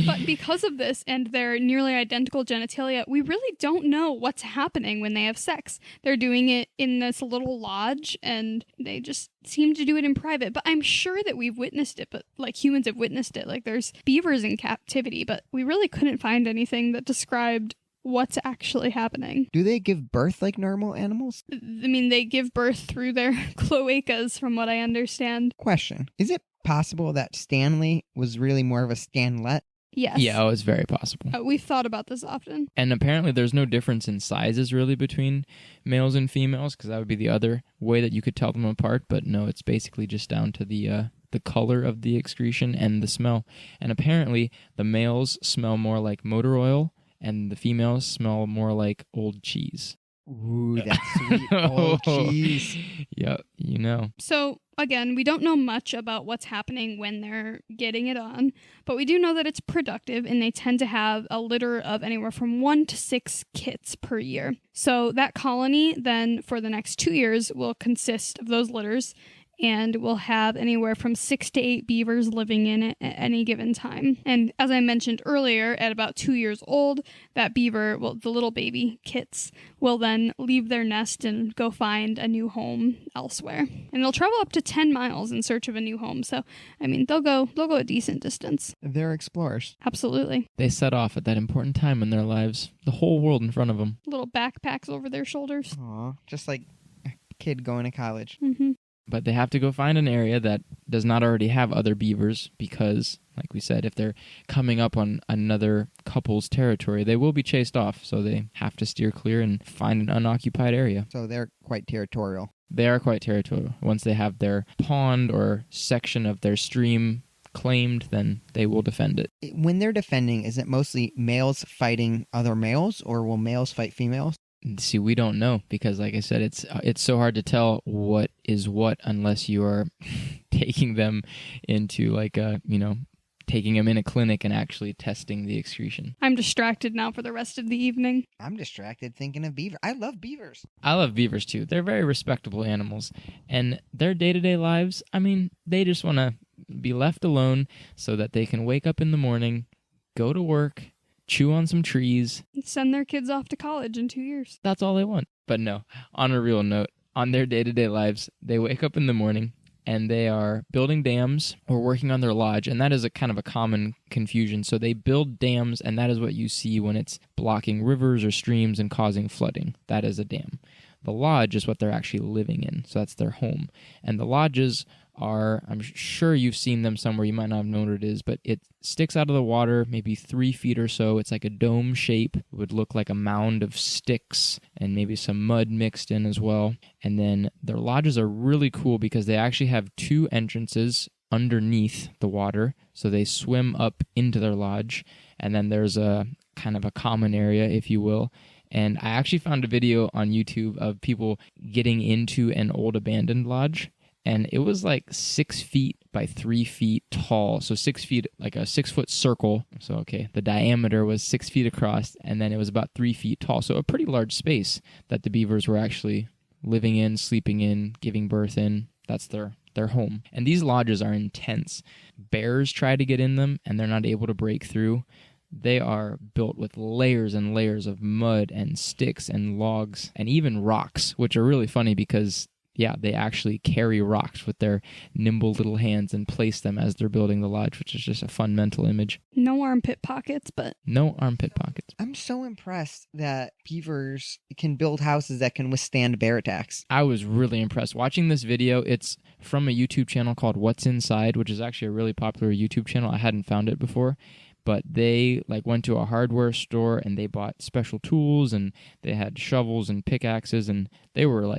But because of this and their nearly identical genitalia, we really don't know what's happening when they have sex. They're doing it in this little lodge, and they just seem to do it in private. But I'm sure that we've witnessed it, but like humans have witnessed it. Like there's beavers in captivity, but we really couldn't find anything that described what's actually happening. Do they give birth like normal animals? I mean, they give birth through their cloacas, from what I understand. Question. Is it possible that Stanley was really more of a Stanlet? Yes. Yeah, it's very possible. We've thought about this often. And apparently there's no difference in sizes really between males and females, because that would be the other way that you could tell them apart. But no, it's basically just down to the color of the excretion and the smell. And apparently the males smell more like motor oil, and the females smell more like old cheese. Ooh, that's sweet old cheese. Yep, you know. So, again, we don't know much about what's happening when they're getting it on, but we do know that it's productive, and they tend to have a litter of anywhere from 1 to 6 kits per year. So that colony then for the next 2 years will consist of those litters, and will have anywhere from 6 to 8 beavers living in it at any given time. And as I mentioned earlier, at about 2 years old, that beaver, well, the little baby kits, will then leave their nest and go find a new home elsewhere. And they'll travel up to 10 miles in search of a new home. So, I mean, they'll go a decent distance. They're explorers. Absolutely. They set off at that important time in their lives, the whole world in front of them. Little backpacks over their shoulders. Aw, just like a kid going to college. Mm-hmm. But they have to go find an area that does not already have other beavers because, like we said, if they're coming up on another couple's territory, they will be chased off. So they have to steer clear and find an unoccupied area. So they're quite territorial. They are quite territorial. Once they have their pond or section of their stream claimed, then they will defend it. When they're defending, is it mostly males fighting other males, or will males fight females? See, we don't know because, like I said, it's so hard to tell what is what unless you are taking them into taking them in a clinic and actually testing the excretion. I'm distracted now for the rest of the evening. I'm distracted thinking of beaver. I love beavers. I love beavers too. They're very respectable animals, and their day-to-day lives, I mean, they just want to be left alone so that they can wake up in the morning, go to work, chew on some trees. Send their kids off to college in 2 years. That's all they want. But no, on a real note, on their day-to-day lives, they wake up in the morning and they are building dams or working on their lodge, and that is a kind of a common confusion. So they build dams, and that is what you see when it's blocking rivers or streams and causing flooding. That is a dam. The lodge is what they're actually living in, so that's their home. And the lodges are, I'm sure you've seen them somewhere, you might not have known what it is, but it sticks out of the water maybe 3 feet or so. It's like a dome shape. It would look like a mound of sticks and maybe some mud mixed in as well. And then their lodges are really cool because they actually have 2 entrances underneath the water, so they swim up into their lodge, and then there's a kind of a common area, if you will. And I actually found a video on YouTube of people getting into an old abandoned lodge, and it was like 6 feet by 3 feet tall. So 6 feet, like a 6-foot circle. So, okay, the diameter was 6 feet across, and then it was about 3 feet tall. So a pretty large space that the beavers were actually living in, sleeping in, giving birth in. That's their home. And these lodges are intense. Bears try to get in them, and they're not able to break through. They are built with layers and layers of mud and sticks and logs and even rocks, which are really funny because, yeah, they actually carry rocks with their nimble little hands and place them as they're building the lodge, which is just a fun mental image. No armpit pockets, but... No armpit pockets. I'm so impressed that beavers can build houses that can withstand bear attacks. I was really impressed. Watching this video, it's from a YouTube channel called What's Inside, which is actually a really popular YouTube channel. I hadn't found it before. But they went to a hardware store and they bought special tools, and they had shovels and pickaxes, and they were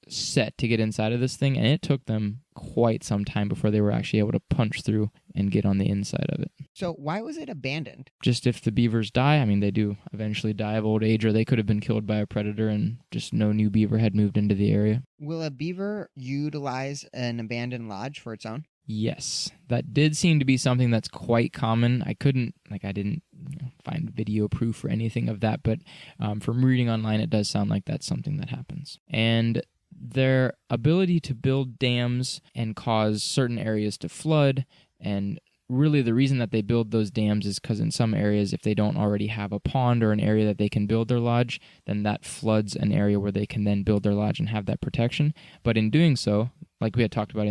set to get inside of this thing, and it took them quite some time before they were actually able to punch through and get on the inside of it. So why was it abandoned? Just if the beavers die, I mean, they do eventually die of old age, or they could have been killed by a predator and just no new beaver had moved into the area. Will a beaver utilize an abandoned lodge for its own? Yes, that did seem to be something that's quite common. I didn't find video proof or anything of that, but from reading online, it does sound like that's something that happens. And their ability to build dams and cause certain areas to flood, and really the reason that they build those dams is because in some areas, if they don't already have a pond or an area that they can build their lodge, then that floods an area where they can then build their lodge and have that protection. But in doing so, like we had talked about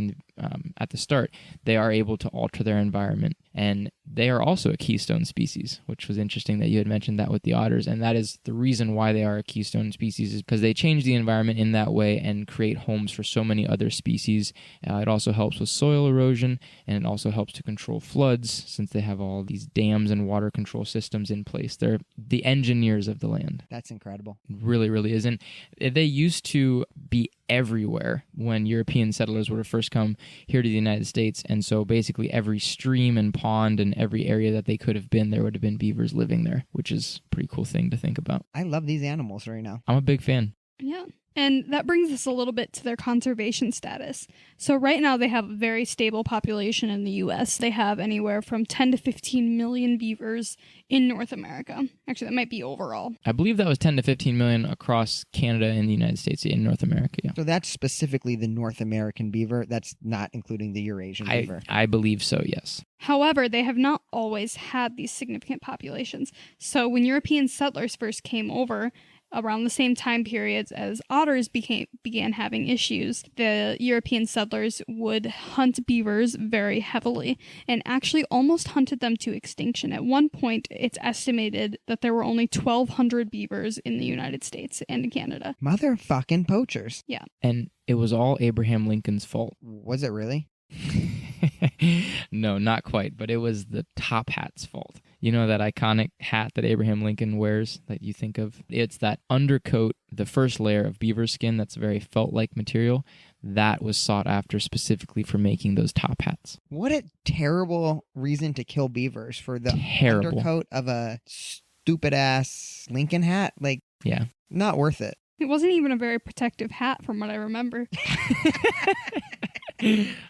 at the start, they are able to alter their environment. And they are also a keystone species, which was interesting that you had mentioned that with the otters. And that is the reason why they are a keystone species, is because they change the environment in that way and create homes for so many other species. It also helps with soil erosion, and it also helps to control floods, since they have all these dams and water control systems in place. They're the engineers of the land. That's incredible. It really, really is. And they used to be everywhere when European settlers would have first come here to the United States. And so basically every stream and pond and every area that they could have been, there would have been beavers living there, which is a pretty cool thing to think about. I love these animals right now. I'm a big fan. Yeah. And that brings us a little bit to their conservation status. So right now they have a very stable population in the U.S. They have anywhere from 10 to 15 million beavers in North America. Actually, that might be overall. I believe that was 10 to 15 million across Canada and the United States in North America. Yeah. So that's specifically the North American beaver. That's not including the Eurasian beaver. I believe so, yes. However, they have not always had these significant populations. So when European settlers first came over, around the same time periods as otters began having issues, the European settlers would hunt beavers very heavily and actually almost hunted them to extinction. At one point, it's estimated that there were only 1,200 beavers in the United States and in Canada. Motherfucking poachers. Yeah. And it was all Abraham Lincoln's fault. Was it really? No, not quite, but it was the top hat's fault. You know that iconic hat that Abraham Lincoln wears that you think of? It's that undercoat, the first layer of beaver skin that's very felt-like material. That was sought after specifically for making those top hats. What a terrible reason to kill beavers, for the undercoat of a stupid-ass Lincoln hat. Like, yeah, not worth it. It wasn't even a very protective hat from what I remember.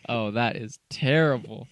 Oh, that is terrible.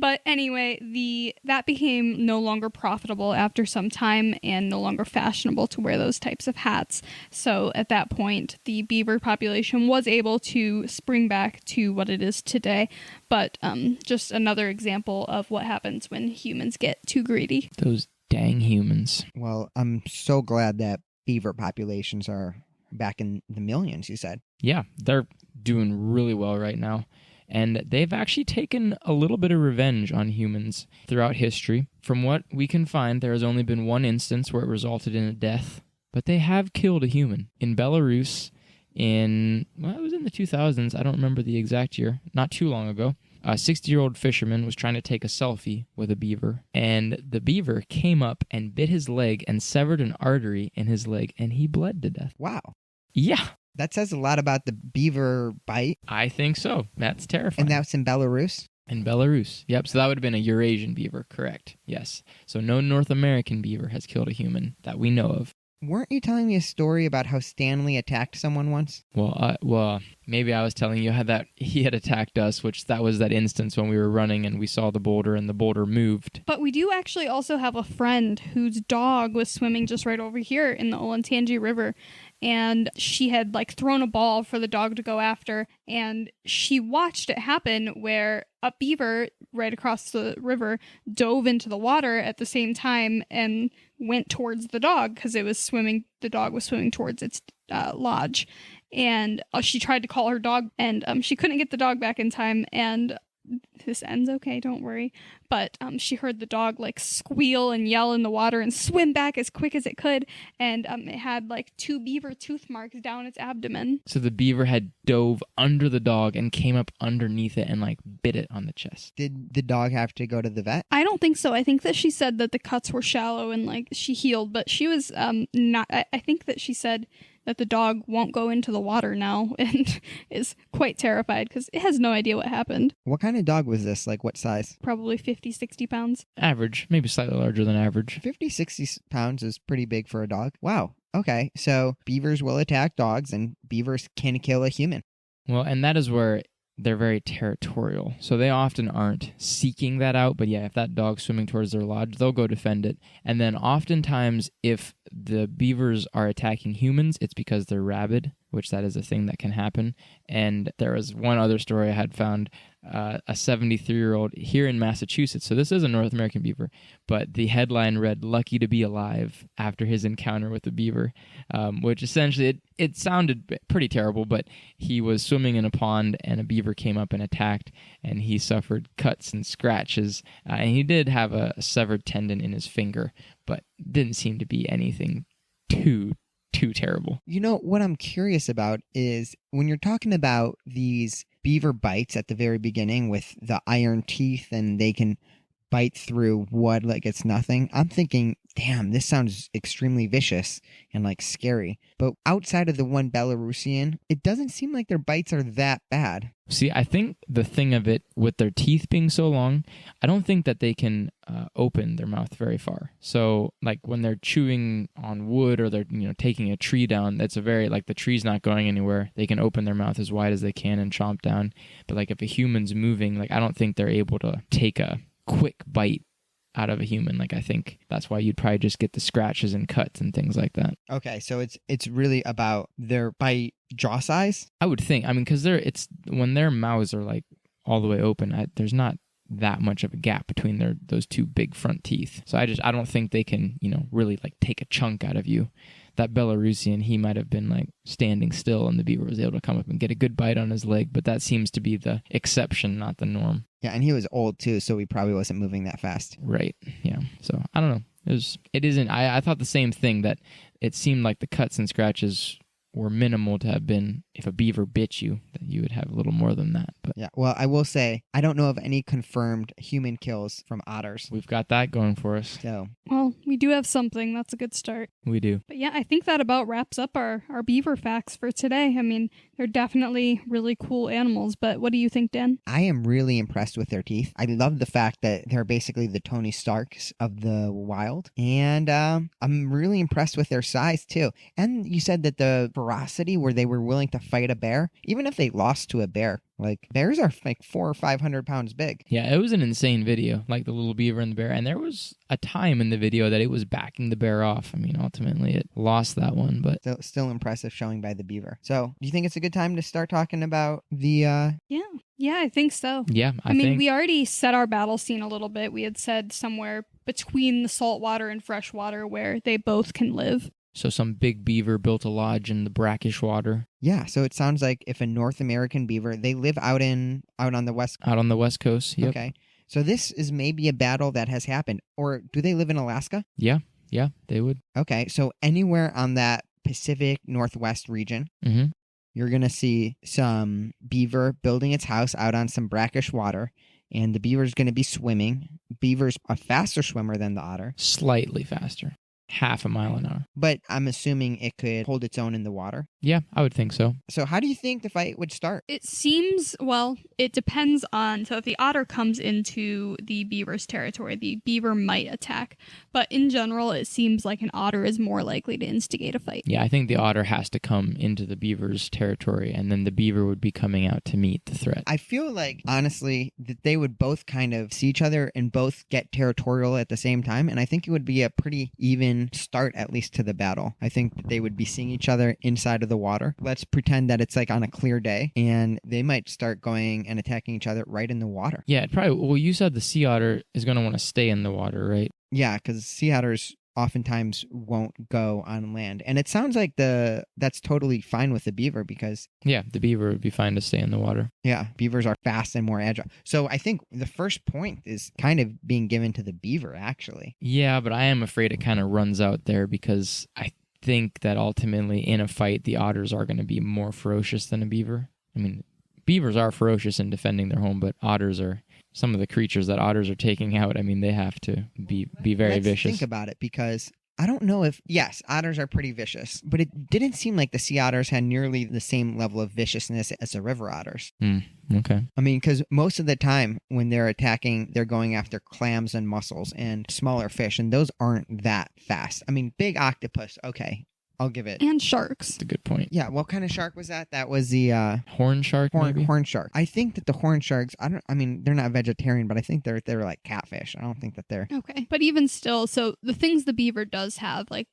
But anyway, that became no longer profitable after some time and no longer fashionable to wear those types of hats. So at that point, the beaver population was able to spring back to what it is today. But just another example of what happens when humans get too greedy. Those dang humans. Well, I'm so glad that beaver populations are back in the millions, you said. Yeah, they're doing really well right now. And they've actually taken a little bit of revenge on humans throughout history. From what we can find, there has only been one instance where it resulted in a death, but they have killed a human. In Belarus, it was in the 2000s, I don't remember the exact year, not too long ago, a 60-year-old fisherman was trying to take a selfie with a beaver, and the beaver came up and bit his leg and severed an artery in his leg, and he bled to death. Wow. Yeah. That says a lot about the beaver bite. I think so. That's terrifying. And that's in Belarus? In Belarus. Yep. So that would have been a Eurasian beaver, correct. Yes. So no North American beaver has killed a human that we know of. Weren't you telling me a story about how Stanley attacked someone once? Well, maybe I was telling you how that he had attacked us, which that was that instance when we were running and we saw the boulder and the boulder moved. But we do actually also have a friend whose dog was swimming just right over here in the Olentangy River. And she had thrown a ball for the dog to go after. And she watched it happen where a beaver right across the river dove into the water at the same time and went towards the dog because the dog was swimming towards its lodge. And she tried to call her dog and she couldn't get the dog back in time. And this ends okay, don't worry. But she heard the dog squeal and yell in the water and swim back as quick as it could. And it had 2 beaver tooth marks down its abdomen. So the beaver had dove under the dog and came up underneath it and bit it on the chest. Did the dog have to go to the vet? I don't think so. I think that she said that the cuts were shallow and she healed, but she was not. I think that she said that the dog won't go into the water now and is quite terrified because it has no idea what happened. What kind of dog was this? Like what size? Probably 50, 60 pounds. Average, maybe slightly larger than average. 50, 60 pounds is pretty big for a dog. Wow. Okay. So beavers will attack dogs and beavers can kill a human. Well, and that is where they're very territorial. So they often aren't seeking that out. But yeah, if that dog's swimming towards their lodge, they'll go defend it. And then oftentimes, if the beavers are attacking humans, it's because they're rabid, which that is a thing that can happen. And there was one other story I had found, a 73-year-old here in Massachusetts. So this is a North American beaver, but the headline read, "Lucky to be alive," after his encounter with the beaver, which essentially, it sounded pretty terrible, but he was swimming in a pond and a beaver came up and attacked, and he suffered cuts and scratches, and he did have a severed tendon in his finger, but didn't seem to be anything too terrible. You know, what I'm curious about is when you're talking about these beaver bites at the very beginning with the iron teeth and they can bite through wood like it's nothing, I'm thinking, damn, this sounds extremely vicious and like scary. But outside of the one Belarusian, it doesn't seem like their bites are that bad. See, I think the thing of it, with their teeth being so long, I don't think that they can open their mouth very far. So, like when they're chewing on wood or they're taking a tree down, that's a very, like, the tree's not going anywhere. They can open their mouth as wide as they can and chomp down. But like if a human's moving, like I don't think they're able to take a quick bite out of a human. Like I think that's why you'd probably just get the scratches and cuts and things like that. Okay, so it's really about their bite jaw size? I would think. I mean, because it's when their mouths are like all the way open, there's not that much of a gap between those two big front teeth. So I don't think they can really like take a chunk out of you. That Belarusian, he might have been like standing still and the beaver was able to come up and get a good bite on his leg, but that seems to be the exception, not the norm. Yeah, and he was old too, so he probably wasn't moving that fast. Right. Yeah. So I don't know. It isn't. I thought the same thing, that it seemed like the cuts and scratches were minimal to have been, if a beaver bit you, that you would have a little more than that. But yeah, well, I will say, I don't know of any confirmed human kills from otters. we've got that going for us. So, Well, we do have something. That's a good start. We do. But yeah, I think that about wraps up our beaver facts for today. I mean, they're definitely really cool animals, but what do you think, Dan? I am really impressed with their teeth. I love the fact that they're basically the Tony Starks of the wild. And I'm really impressed with their size too. And you said that the ferocity where they were willing to fight a bear, even if they lost to a bear. Like, bears are like 400 or 500 pounds big. Yeah, it was an insane video, like the little beaver and the bear. And there was a time in the video that it was backing the bear off. I mean, ultimately it lost that one, but Still impressive showing by the beaver. So, do you think it's a good time to start talking about the... Yeah, I think so. yeah, I think mean, we already set our battle scene a little bit. We had said somewhere between the saltwater and freshwater where they both can live. so. Some big beaver built a lodge in the brackish water Yeah, so it sounds like if a North American beaver, they live out on the west. out on the west coast. Yep. Okay. So this is maybe a battle that has happened. Or do they live in Alaska? Yeah, they would. Okay, so anywhere on that Pacific Northwest region, Mm-hmm. you're going to see some beaver building its house out on some brackish water, and the beaver's going to be swimming. Beaver's a faster swimmer than the otter, Slightly faster, half a mile an hour. but I'm assuming it could hold its own in the water. Yeah, I would think so. So how do you think the fight would start? It seems, well, it depends on, so if the otter comes into the beaver's territory, the beaver might attack. But in general, it seems like an otter is more likely to instigate a fight. Yeah, I think the otter has to come into the beaver's territory, and then the beaver would be coming out to meet the threat. I feel like, honestly, that they would both kind of see each other and both get territorial at the same time, and I think it would be a pretty even start, at least, to the battle. I think that they would be seeing each other inside of the water. Let's pretend that it's like on a clear day, and they might start going and attacking each other right in the water. Yeah, well, you said the sea otter is going to want to stay in the water, right? Yeah, because sea otters oftentimes won't go on land. And it sounds like that's totally fine with the beaver because, Yeah, the beaver would be fine to stay in the water. yeah, beavers are fast and more agile. So I think the first point is kind of being given to the beaver, actually. Yeah, but I am afraid it kind of runs out there because I think that ultimately in a fight, the otters are going to be more ferocious than a beaver. I mean, beavers are ferocious in defending their home, but otters are some of the creatures that otters are taking out. I mean, they have to be very Let's vicious. think about it, because I don't know if, yes, otters are pretty vicious, but it didn't seem like the sea otters had nearly the same level of viciousness as the river otters. Okay. I mean, because most of the time when they're attacking, they're going after clams and mussels and smaller fish, and those aren't that fast. I mean, big octopus, okay, I'll give it. And sharks. That's a good point. Yeah, what kind of shark was that? That was the Horn shark, maybe? horn shark. I think that the horn sharks, I mean, they're not vegetarian, but I think they're like catfish. I don't think that they're... Okay. But even still, so the things the beaver does have, like,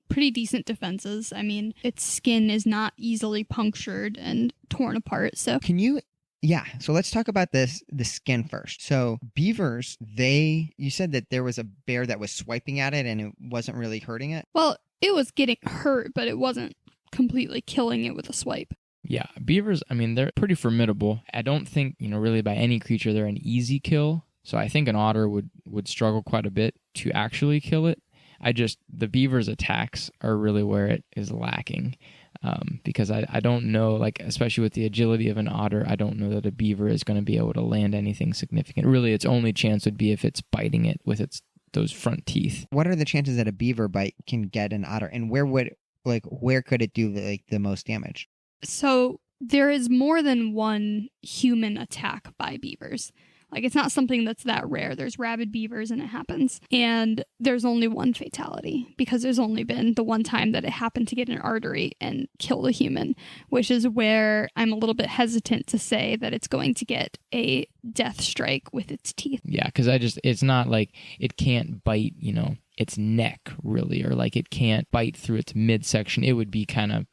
pretty decent defenses. I mean, its skin is not easily punctured and torn apart, so... Can you... Yeah, so let's talk about the skin first. So beavers, you said that there was a bear that was swiping at it and it wasn't really hurting it? Well, it was getting hurt, but it wasn't completely killing it with a swipe. Yeah, beavers, I mean, they're pretty formidable. I don't think, really by any creature they're an easy kill. So I think an otter would struggle quite a bit to actually kill it. The beaver's attacks are really where it is lacking. Because I don't know, like, especially with the agility of an otter, I don't know that a beaver is going to be able to land anything significant. Really, its only chance would be if it's biting it with those front teeth. What are the chances that a beaver bite can get an otter, and where could it do the most damage? So there is more than one human attack by beavers. Like, it's not something that's that rare. There's rabid beavers and it happens. And there's only one fatality because there's only been the one time that it happened to get an artery and kill a human, which is where I'm a little bit hesitant to say that it's going to get a death strike with its teeth. Yeah, because it's not like it can't bite, its neck really, or like it can't bite through its midsection. It would be kind of,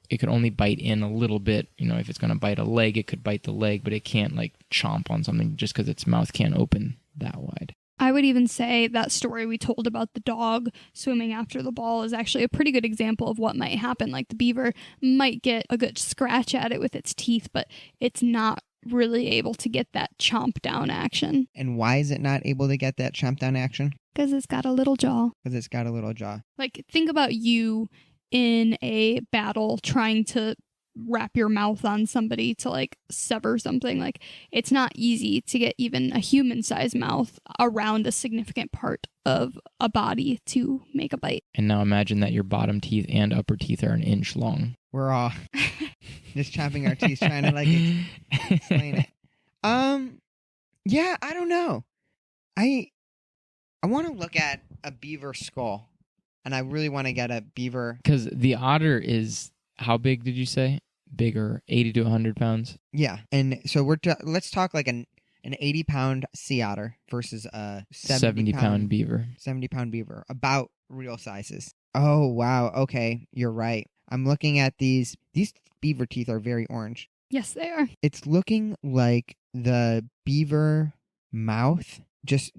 it could only bite in a little bit. If it's going to bite a leg, it could bite the leg, but it can't like chomp on something just because its mouth can't open that wide. I would even say that story we told about the dog swimming after the ball is actually a pretty good example of what might happen. Like, the beaver might get a good scratch at it with its teeth, but it's not really able to get that chomp down action. And why is it not able to get that chomp down action? Because it's got a little jaw. Because it's got a little jaw. Like, think about you in a battle trying to wrap your mouth on somebody to like sever something. Like, it's not easy to get even a human-sized mouth around a significant part of a body to make a bite. And now imagine that your bottom teeth and upper teeth are an inch long. We're all just chopping our teeth trying to like explain it. Yeah, I don't know. I want to look at a beaver skull. And I really want to get a beaver. Because the otter is, how big did you say? Bigger, 80 to 100 pounds? Yeah. And so let's talk like an 80-pound sea otter versus a 70-pound beaver. 70-pound beaver. About real sizes. Oh, wow. Okay. You're right. I'm looking at these. These beaver teeth are very orange. Yes, they are. It's looking like the beaver mouth just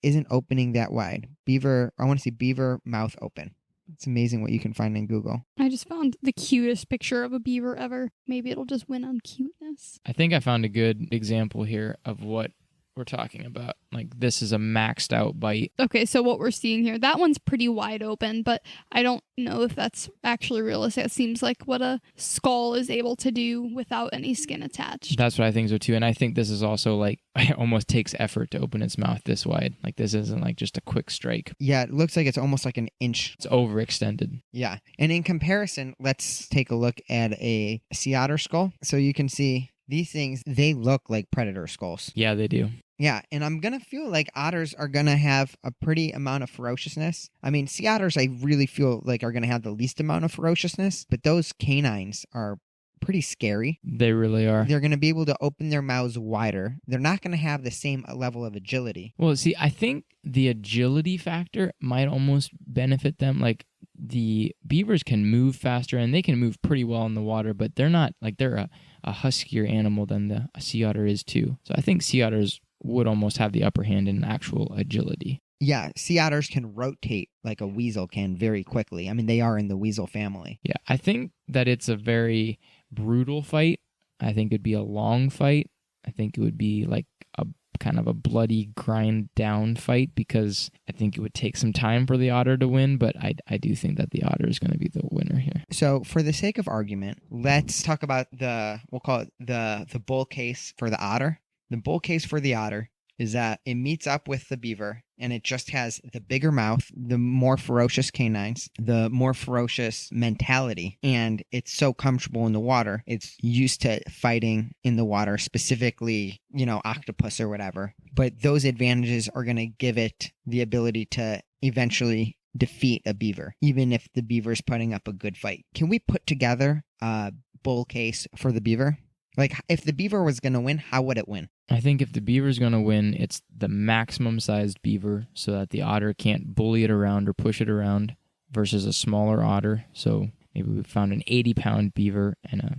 isn't opening that wide. I want to see beaver mouth open. It's amazing what you can find in Google. I just found the cutest picture of a beaver ever. Maybe it'll just win on cuteness. I think I found a good example here of what we're talking about. Like, this is a maxed out bite. Okay, so what we're seeing here, that one's pretty wide open, but I don't know if that's actually realistic. It seems like what a skull is able to do without any skin attached. That's what I think so too. And I think this is also like, it almost takes effort to open its mouth this wide. Like, this isn't like just a quick strike. Yeah, it looks like it's almost like an inch. It's overextended. Yeah. And in comparison, let's take a look at a sea otter skull. So you can see these things, they look like predator skulls. Yeah, they do. Yeah, and I'm going to feel like otters are going to have a pretty amount of ferociousness. I mean, sea otters, I really feel like are going to have the least amount of ferociousness, but those canines are pretty scary. They really are. They're going to be able to open their mouths wider. They're not going to have the same level of agility. Well, see, I think the agility factor might almost benefit them. Like, the beavers can move faster and they can move pretty well in the water, but they're not, like, they're a huskier animal than the sea otter is too. So I think sea otters would almost have the upper hand in actual agility. Yeah, sea otters can rotate like a weasel can very quickly. I mean, they are in the weasel family. Yeah, I think that it's a very brutal fight. I think it'd be a long fight. I think it would be like a kind of a bloody grind down fight because I think it would take some time for the otter to win, but I do think that the otter is going to be the winner here. So for the sake of argument, let's talk about we'll call it the bull case for the otter. The bull case for the otter is that it meets up with the beaver and it just has the bigger mouth, the more ferocious canines, the more ferocious mentality, and it's so comfortable in the water. It's used to fighting in the water, specifically, octopus or whatever. But those advantages are going to give it the ability to eventually defeat a beaver, even if the beaver's putting up a good fight. Can we put together a bull case for the beaver? Like, if the beaver was going to win, how would it win? I think if the beaver's going to win, it's the maximum sized beaver so that the otter can't bully it around or push it around versus a smaller otter. So maybe we found an 80-pound beaver and a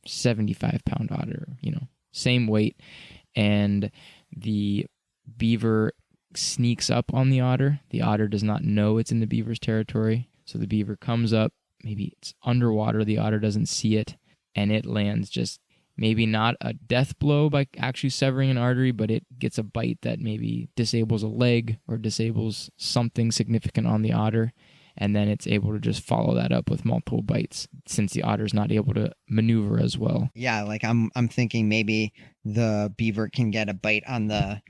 75-pound otter, same weight. And the beaver sneaks up on the otter. The otter does not know it's in the beaver's territory. So the beaver comes up, maybe it's underwater, the otter doesn't see it, and it lands just maybe not a death blow by actually severing an artery, but it gets a bite that maybe disables a leg or disables something significant on the otter. And then it's able to just follow that up with multiple bites since the otter's not able to maneuver as well. Yeah, like I'm thinking maybe the beaver can get a bite on the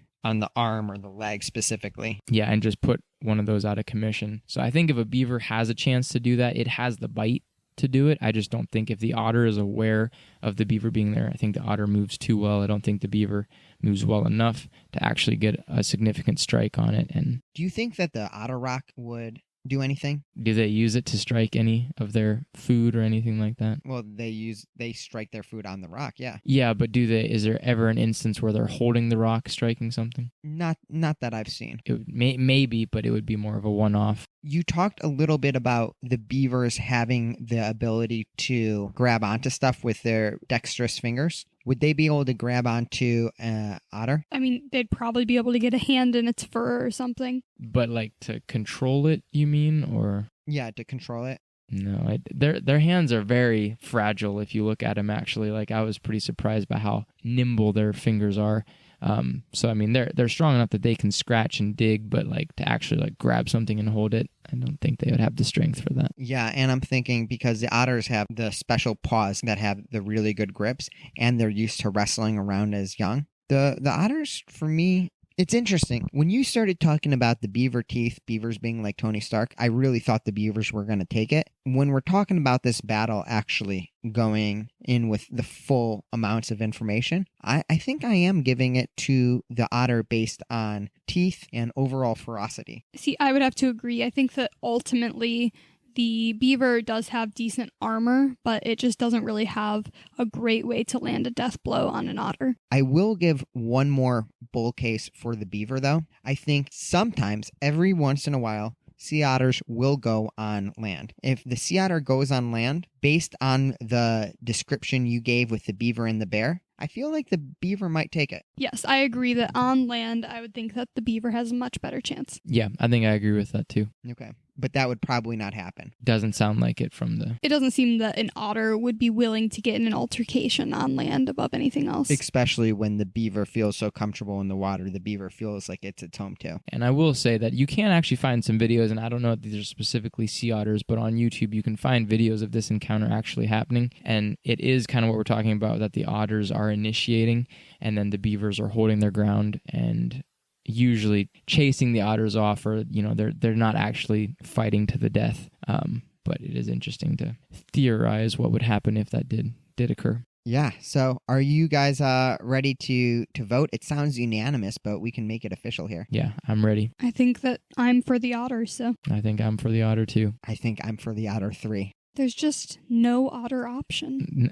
arm or the leg specifically. Yeah, and just put one of those out of commission. So I think if a beaver has a chance to do that, it has the bite to do it. I just don't think if the otter is aware of the beaver being there, I think the otter moves too well. I don't think the beaver moves well enough to actually get a significant strike on it. And do you think that the otter rock would do anything? Do they use it to strike any of their food or anything like that? Well, they strike their food on the rock, yeah. Yeah, but is there ever an instance where they're holding the rock striking something? Not that I've seen. Maybe, but it would be more of a one-off. You talked a little bit about the beavers having the ability to grab onto stuff with their dexterous fingers. Would they be able to grab onto an otter? I mean, they'd probably be able to get a hand in its fur or something. But like to control it, you mean, or? Yeah, to control it. No, their hands are very fragile if you look at them, actually. Like, I was pretty surprised by how nimble their fingers are. So I mean, they're strong enough that they can scratch and dig, but like to actually like grab something and hold it, I don't think they would have the strength for that. Yeah, and I'm thinking because the otters have the special paws that have the really good grips, and they're used to wrestling around as young. The otters, for me, it's interesting. When you started talking about the beaver teeth, beavers being like Tony Stark, I really thought the beavers were going to take it. When we're talking about this battle actually going in with the full amounts of information, I think I am giving it to the otter based on teeth and overall ferocity. See, I would have to agree. I think that ultimately the beaver does have decent armor, but it just doesn't really have a great way to land a death blow on an otter. I will give one more bull case for the beaver, though. I think sometimes, every once in a while, sea otters will go on land. If the sea otter goes on land, based on the description you gave with the beaver and the bear, I feel like the beaver might take it. Yes, I agree that on land, I would think that the beaver has a much better chance. Yeah, I think I agree with that too. Okay. But that would probably not happen. Doesn't sound like it from the... It doesn't seem that an otter would be willing to get in an altercation on land above anything else. Especially when the beaver feels so comfortable in the water. The beaver feels like it's its home too. And I will say that you can actually find some videos, and I don't know if these are specifically sea otters, but on YouTube you can find videos of this encounter actually happening. And it is kind of what we're talking about, that the otters are initiating, and then the beavers are holding their ground and usually chasing the otters off, or they're not actually fighting to the death. But it is interesting to theorize what would happen if that did occur. Yeah. So are you guys ready to vote? It sounds unanimous, but we can make it official here. Yeah, I'm ready. I think that I'm for the otter, so. I think I'm for the otter too. I think I'm for the otter 3. There's just no otter option.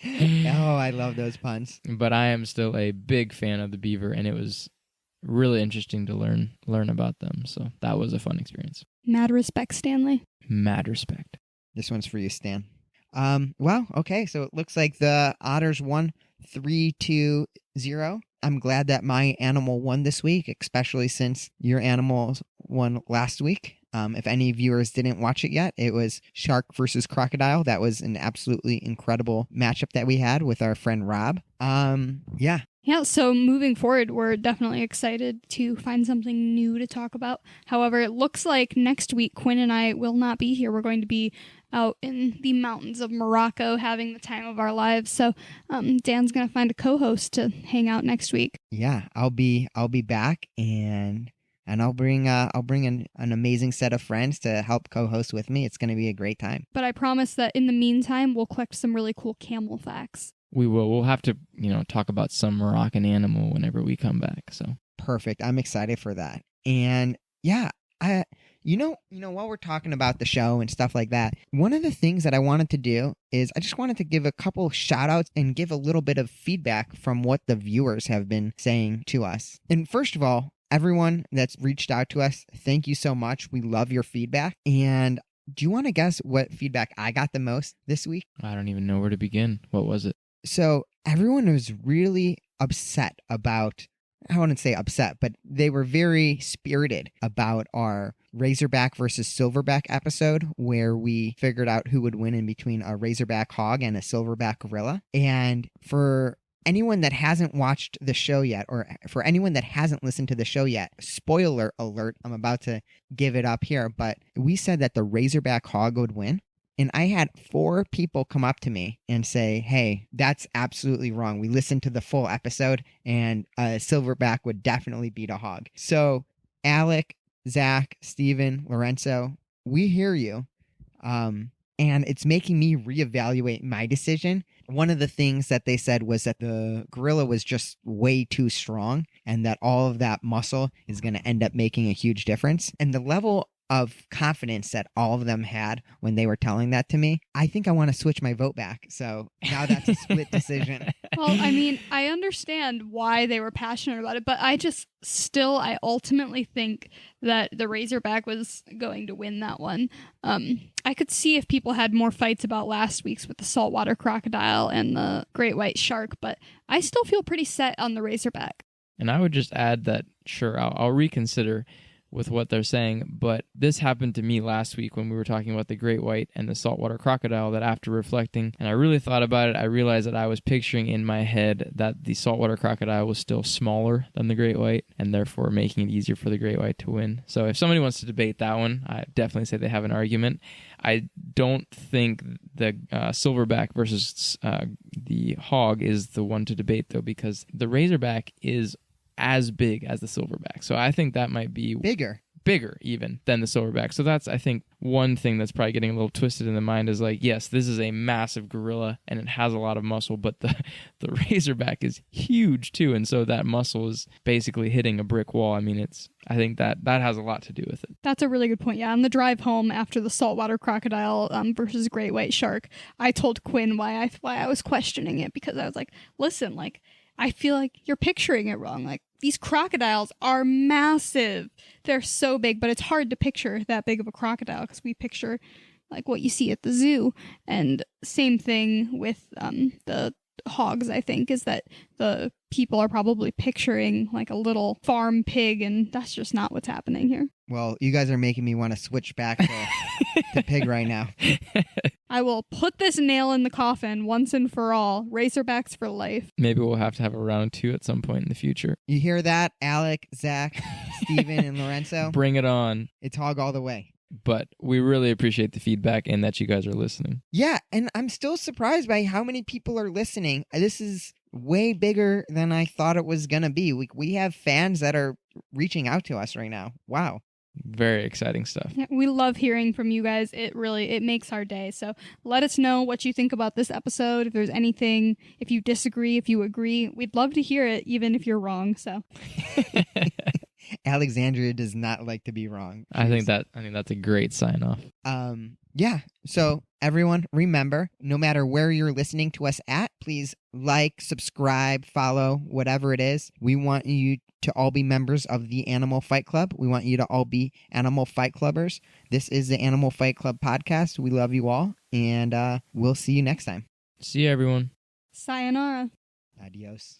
Oh, I love those puns. But I am still a big fan of the beaver, and it was really interesting to learn about them. So that was a fun experience. Mad respect, Stanley. Mad respect. This one's for you, Stan. Well, okay, so it looks like the otters won 3-0. I'm glad that my animal won this week, especially since your animal won last week. If any viewers didn't watch it yet, it was shark versus crocodile. That was an absolutely incredible matchup that we had with our friend Rob. Yeah, Yeah, so moving forward, we're definitely excited to find something new to talk about. However, it looks like next week Quinn and I will not be here. We're going to be out in the mountains of Morocco having the time of our lives. So Dan's going to find a co-host to hang out next week. Yeah, I'll be back, and I'll bring an amazing set of friends to help co-host with me. It's going to be a great time. But I promise that in the meantime, we'll collect some really cool camel facts. We will. We'll have to, talk about some Moroccan animal whenever we come back. So Perfect. I'm excited for that. And yeah, while we're talking about the show and stuff like that, one of the things that I wanted to do is I just wanted to give a couple shout outs and give a little bit of feedback from what the viewers have been saying to us. And first of all, everyone that's reached out to us, thank you so much. We love your feedback. And do you want to guess what feedback I got the most this week? I don't even know where to begin. What was it? So everyone was really upset about, I wouldn't say upset, but they were very spirited about our Razorback versus Silverback episode where we figured out who would win in between a Razorback hog and a Silverback gorilla. And for anyone that hasn't watched the show yet, or for anyone that hasn't listened to the show yet, spoiler alert, I'm about to give it up here, but we said that the Razorback hog would win. And I had 4 people come up to me and say, hey, that's absolutely wrong. We listened to the full episode and a silverback would definitely beat a hog. So Alec, Zach, Steven, Lorenzo, we hear you. And it's making me reevaluate my decision. One of the things that they said was that the gorilla was just way too strong and that all of that muscle is going to end up making a huge difference. And the level of confidence that all of them had when they were telling that to me, I think I want to switch my vote back. So now that's a split decision. Well, I mean, I understand why they were passionate about it, but I ultimately think that the Razorback was going to win that one. I could see if people had more fights about last week's with the saltwater crocodile and the great white shark, but I still feel pretty set on the Razorback. And I would just add that, sure, I'll reconsider with what they're saying, but this happened to me last week when we were talking about the great white and the saltwater crocodile, that after reflecting and I really thought about it, I realized that I was picturing in my head that the saltwater crocodile was still smaller than the great white and therefore making it easier for the great white to win. So if somebody wants to debate that one, I definitely say they have an argument. I don't think the silverback versus the hog is the one to debate, though, because the razorback is as big as the silverback. So I think that might be bigger even than the silverback. So that's, I think, one thing that's probably getting a little twisted in the mind is like, yes, this is a massive gorilla and it has a lot of muscle, but the razorback is huge too. And so that muscle is basically hitting a brick wall. I mean, I think that has a lot to do with it. That's a really good point. Yeah. On the drive home after the saltwater crocodile versus great white shark, I told Quinn why I was questioning it, because I was like, listen, like, I feel like you're picturing it wrong. Like, these crocodiles are massive. They're so big, but it's hard to picture that big of a crocodile because we picture like what you see at the zoo. And same thing with the hogs, I think, is that the people are probably picturing like a little farm pig, and that's just not what's happening here. Well, you guys are making me want to switch back to pig right now. I will put this nail in the coffin once and for all. Razorbacks for life. Maybe we'll have to have a round 2 at some point in the future. You hear that, Alec, Zach, Steven, and Lorenzo? Bring it on. It's hog all the way. But we really appreciate the feedback and that you guys are listening. Yeah, and I'm still surprised by how many people are listening. This is way bigger than I thought it was going to be. We have fans that are reaching out to us right now. Wow. Very exciting stuff. Yeah, we love hearing from you guys. It makes our day. So let us know what you think about this episode. If there's anything, if you disagree, if you agree, we'd love to hear it, even if you're wrong. So Alexandria does not like to be wrong. I think that's a great sign off. Yeah. So everyone, remember, no matter where you're listening to us at, please like, subscribe, follow, whatever it is. We want you to all be members of the Animal Fight Club. We want you to all be Animal Fight Clubbers. This is the Animal Fight Club podcast. We love you all, and we'll see you next time. See you, everyone. Sayonara. Adios.